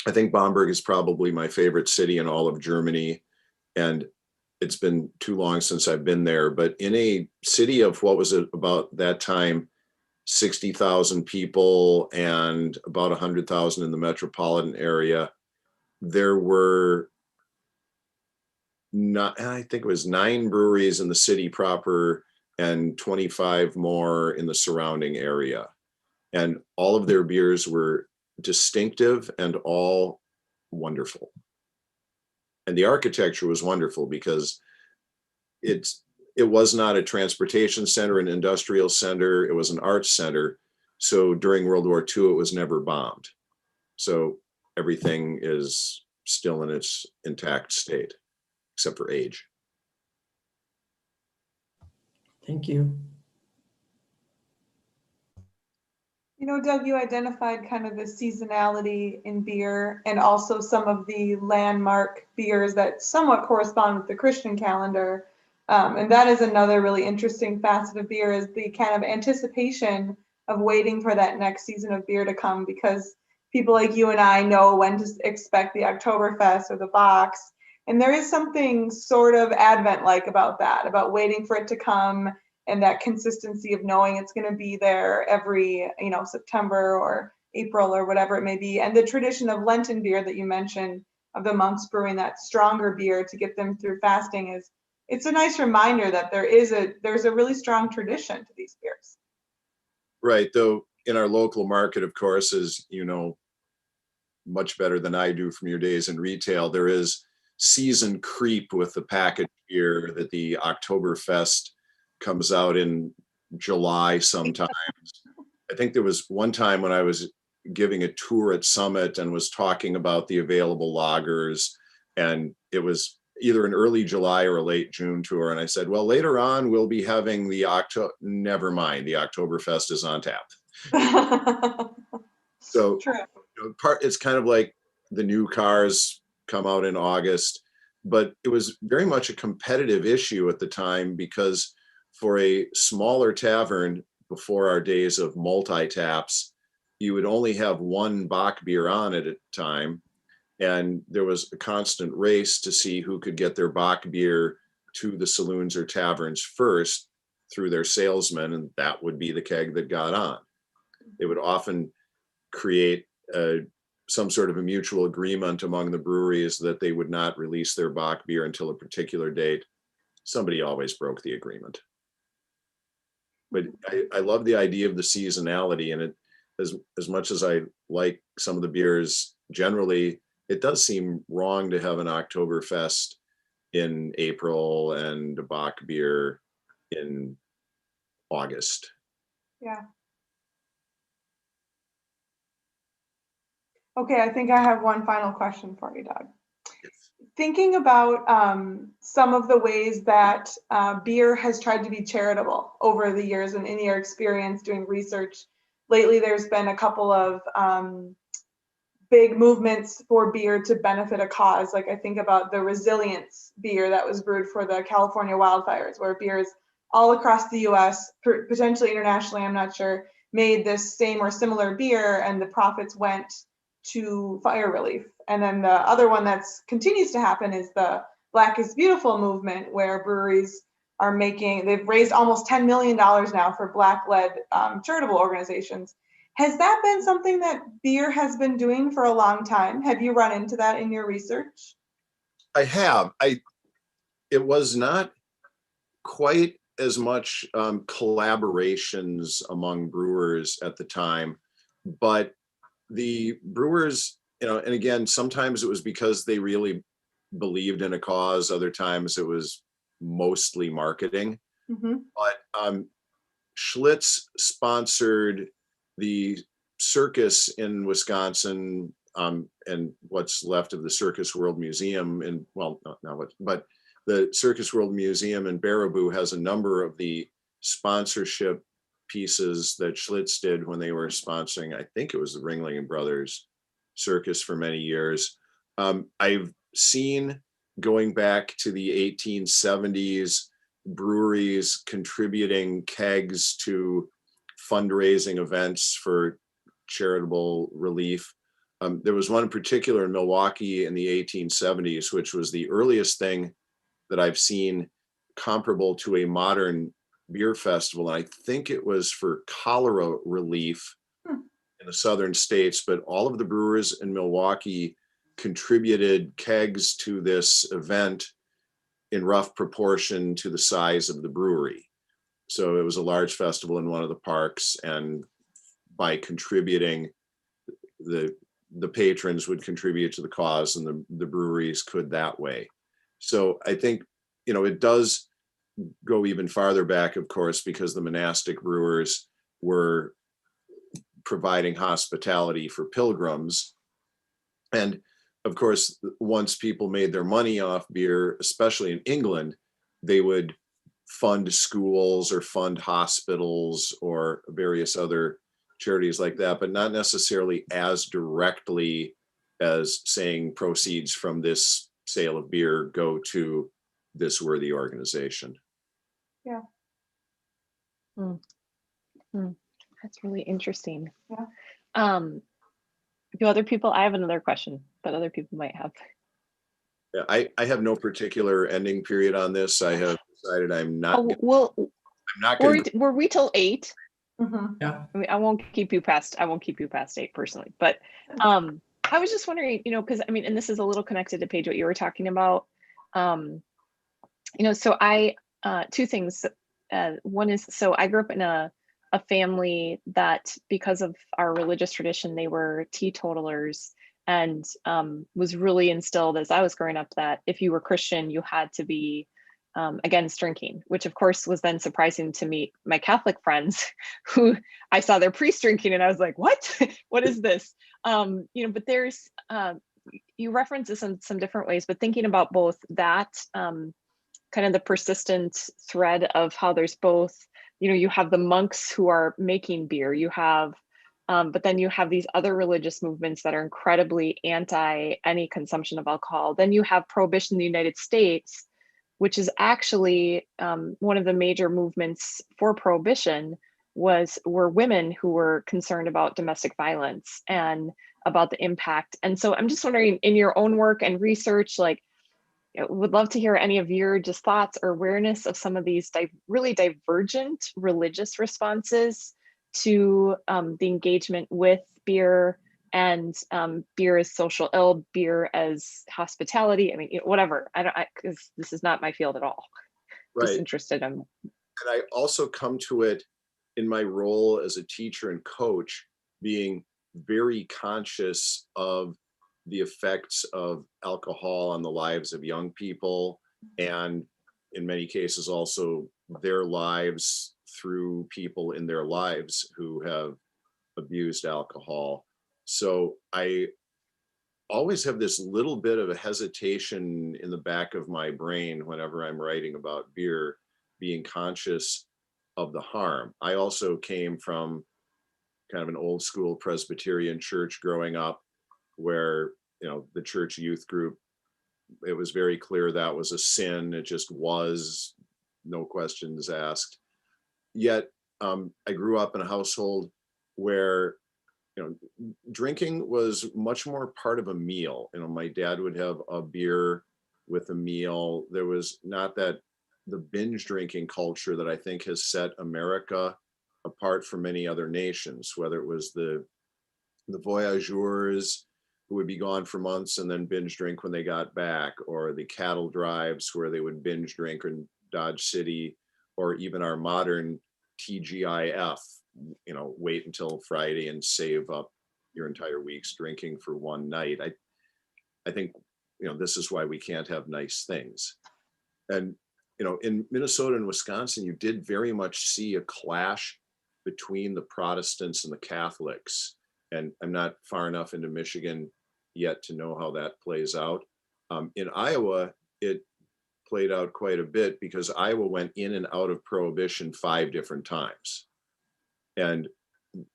I think Bamberg is probably my favorite city in all of Germany. And it's been too long since I've been there. But in a city of, what was it about that time, 60,000 people and about 100,000 in the metropolitan area, there were not, I think it was 9 breweries in the city proper and 25 more in the surrounding area. And all of their beers were distinctive and all wonderful. And the architecture was wonderful because it was not a transportation center, an industrial center, it was an arts center. So during World War II, it was never bombed. So everything is still in its intact state, except for age. Thank you. You know, Doug, you identified kind of the seasonality in beer and also some of the landmark beers that somewhat correspond with the Christian calendar. And that is another really interesting facet of beer, is the kind of anticipation of waiting for that next season of beer to come, because people like you and I know when to expect the Oktoberfest or the Box. And there is something sort of Advent-like about that, about waiting for it to come, and that consistency of knowing it's going to be there every, September or April or whatever it may be. And the tradition of Lenten beer that you mentioned, of the monks brewing that stronger beer to get them through fasting, it's a nice reminder that there's a really strong tradition to these beers. Right. Though in our local market, of course, as you know much better than I do from your days in retail, there is season creep with the package beer that the Oktoberfest comes out in July sometimes. I think there was one time when I was giving a tour at Summit and was talking about the available lagers, and it was either an early July or a late June tour. And I said, well, later on, we'll be having never mind, the Oktoberfest is on tap. So True. it's kind of like the new cars come out in August, but it was very much a competitive issue at the time because for a smaller tavern before our days of multi-taps, you would only have one Bock beer on at a time. And there was a constant race to see who could get their Bock beer to the saloons or taverns first through their salesmen, and that would be the keg that got on. They would often create some sort of a mutual agreement among the breweries that they would not release their Bock beer until a particular date. Somebody always broke the agreement. But I love the idea of the seasonality, and it as much as I like some of the beers generally, it does seem wrong to have an Oktoberfest in April and a Bock beer in August. Yeah. Okay, I think I have one final question for you, Doug. Thinking about some of the ways that beer has tried to be charitable over the years, and in your experience doing research, lately there's been a couple of big movements for beer to benefit a cause. Like I think about the resilience beer that was brewed for the California wildfires, where beers all across the US, potentially internationally, I'm not sure, made this same or similar beer, and the profits went to fire relief. And then the other one that's continues to happen is the Black is Beautiful movement, where breweries are they've raised almost $10 million now for Black-led charitable organizations. Has that been something that beer has been doing for a long time? Have you run into that in your research? I have. It was not quite as much collaborations among brewers at the time, but the brewers, and again, sometimes it was because they really believed in a cause. Other times it was mostly marketing. Mm-hmm. But Schlitz sponsored the circus in Wisconsin, and what's left of the Circus World Museum but the Circus World Museum in Baraboo has a number of the sponsorship pieces that Schlitz did when they were sponsoring, I think it was the Ringling Brothers circus for many years. I've seen, going back to the 1870s, breweries contributing kegs to fundraising events for charitable relief. There was one in particular in Milwaukee in the 1870s, which was the earliest thing that I've seen comparable to a modern beer festival. And I think it was for cholera relief in the southern states, but all of the brewers in Milwaukee contributed kegs to this event in rough proportion to the size of the brewery. So it was a large festival in one of the parks, and by contributing, the patrons would contribute to the cause, and the breweries could that way. So I think, it does go even farther back, of course, because the monastic brewers were providing hospitality for pilgrims. And of course, once people made their money off beer, especially in England, they would fund schools or fund hospitals or various other charities like that, but not necessarily as directly as saying proceeds from this sale of beer go to this worthy organization. Yeah. That's really interesting. Yeah. Do other people, I have another question, but other people might have. Yeah, I have no particular ending period on this. I have decided I'm not going Were we till 8? Mm-hmm. Yeah. I mean, I won't keep you past 8 personally, but I was just wondering, because I mean, and this is a little connected to Paige, what you were talking about. So I, two things. One is, so I grew up in a a family that, because of our religious tradition, they were teetotalers, and was really instilled as I was growing up that if you were Christian, you had to be against drinking, which of course was then surprising to meet my Catholic friends who I saw their priest drinking and I was like, what? What is this? But there's, you reference this in some different ways, but thinking about both that kind of the persistent thread of how there's both, you have the monks who are making beer, you have, but then you have these other religious movements that are incredibly anti any consumption of alcohol. Then you have prohibition in the United States, which is actually one of the major movements for prohibition were women who were concerned about domestic violence and about the impact. And so I'm just wondering, in your own work and research, like, would love to hear any of your just thoughts or awareness of some of these really divergent religious responses to the engagement with beer, and beer as social ill, beer as hospitality. I mean, whatever. Because this is not my field at all. Just Right. interested in. And I also come to it in my role as a teacher and coach, being very conscious of the effects of alcohol on the lives of young people, and in many cases also their lives through people in their lives who have abused alcohol. So I always have this little bit of a hesitation in the back of my brain whenever I'm writing about beer, being conscious of the harm. I also came from kind of an old school Presbyterian church growing up, where the church youth group, it was very clear that was a sin. It just was, no questions asked. Yet I grew up in a household where drinking was much more part of a meal. My dad would have a beer with a meal. There was not the binge drinking culture that I think has set America apart from many other nations, whether it was the voyageurs who would be gone for months and then binge drink when they got back, or the cattle drives where they would binge drink in Dodge City, or even our modern TGIF, wait until Friday and save up your entire week's drinking for one night. I think, this is why we can't have nice things. And, in Minnesota and Wisconsin, you did very much see a clash between the Protestants and the Catholics. And I'm not far enough into Michigan yet to know how that plays out. In Iowa, it played out quite a bit because Iowa went in and out of prohibition 5 different times. And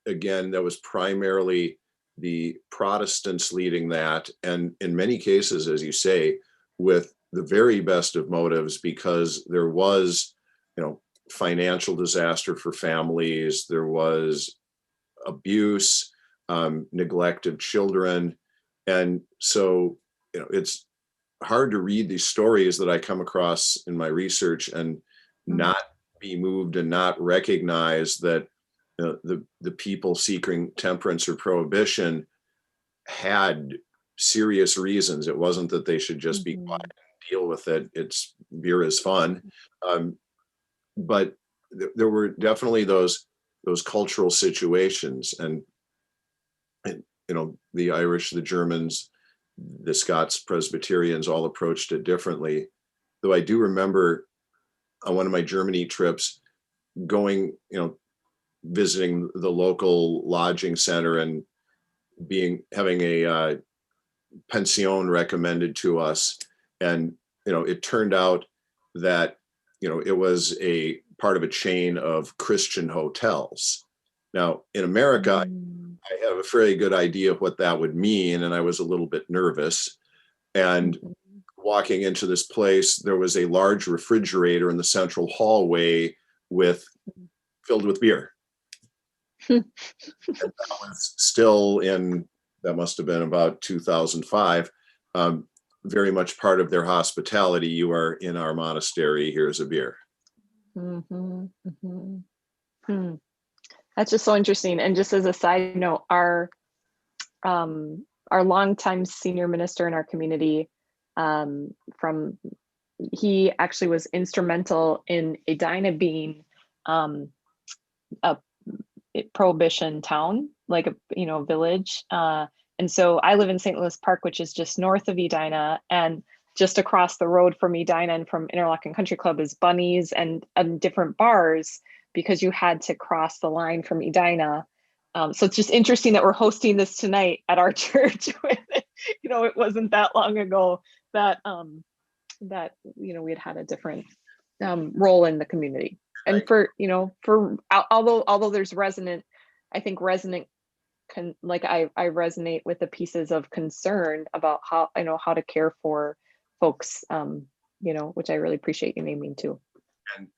again, that was primarily the Protestants leading that. And in many cases, as you say, with the very best of motives, because there was, financial disaster for families, there was abuse, neglect of children. And so, it's hard to read these stories that I come across in my research and not be moved and not recognize that the people seeking temperance or prohibition had serious reasons. It wasn't that they should just be quiet and deal with it. Beer is fun. But there were definitely those cultural situations, and the Irish, the Germans, the Scots Presbyterians all approached it differently. Though I do remember on one of my Germany trips going, visiting the local lodging center and having a pension recommended to us. And, it turned out that, it was a part of a chain of Christian hotels. Now, in America, I have a very good idea of what that would mean. And I was a little bit nervous. And walking into this place, there was a large refrigerator in the central hallway filled with beer. And that was still that must have been about 2005, very much part of their hospitality. You are in our monastery, here's a beer. That's just so interesting. And just as a side note, our longtime senior minister in our community, he actually was instrumental in Edina being a prohibition town, like a village. And so I live in St. Louis Park, which is just north of Edina, and just across the road from Edina and from Interlochen Country Club is Bunny's and different bars, because you had to cross the line from Edina. So it's just interesting that we're hosting this tonight at our church. It wasn't that long ago that we had a different role in the community. And for although there's resonant I resonate with the pieces of concern about how to care for folks, which I really appreciate you naming too. And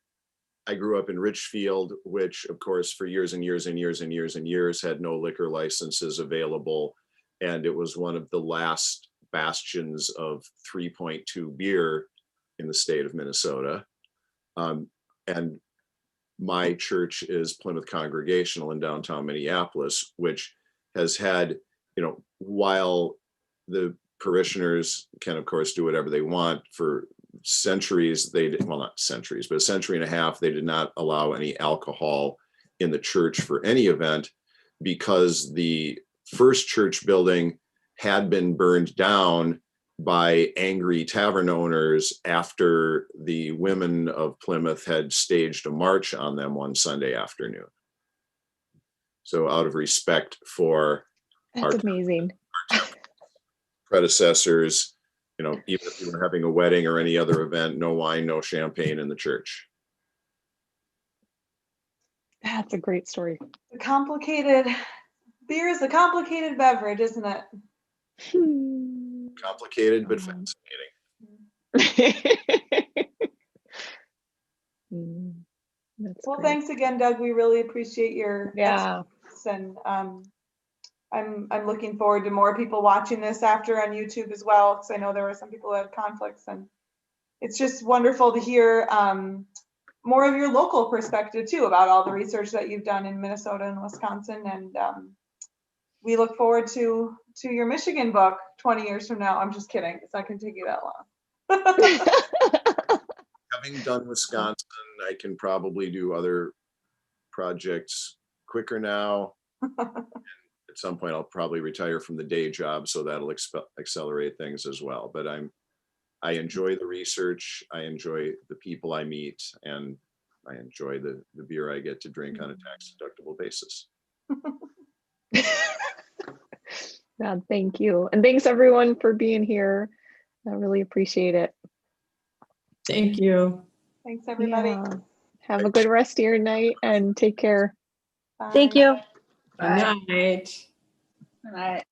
I grew up in Richfield, which of course for years and years and years and years and years had no liquor licenses available. And it was one of the last bastions of 3.2 beer in the state of Minnesota. And my church is Plymouth Congregational in downtown Minneapolis, which has had, while the parishioners can of course do whatever they want, for centuries, not centuries, but a century and a half, they did not allow any alcohol in the church for any event, because the first church building had been burned down by angry tavern owners after the women of Plymouth had staged a march on them one Sunday afternoon. So out of respect for That's amazing. predecessors, even if you were having a wedding or any other event, no wine, no champagne in the church. That's a great story. Beer is a complicated beverage, isn't it? Complicated but fascinating. Well, thanks again, Doug. We really appreciate your expertise, and I'm looking forward to more people watching this after on YouTube as well, because I know there were some people that had conflicts, and it's just wonderful to hear more of your local perspective too about all the research that you've done in Minnesota and Wisconsin. And we look forward to your Michigan book 20 years from now. I'm just kidding. It's not going to take you that long. Having done Wisconsin, I can probably do other projects quicker now. At some point, I'll probably retire from the day job, so that'll accelerate things as well. But I enjoy the research, I enjoy the people I meet, and I enjoy the beer I get to drink on a tax-deductible basis. God, thank you. And thanks everyone for being here. I really appreciate it. Thank you. Thanks, everybody. Yeah. Have a good rest of your night and take care. Bye. Thank you. Good night. Good night.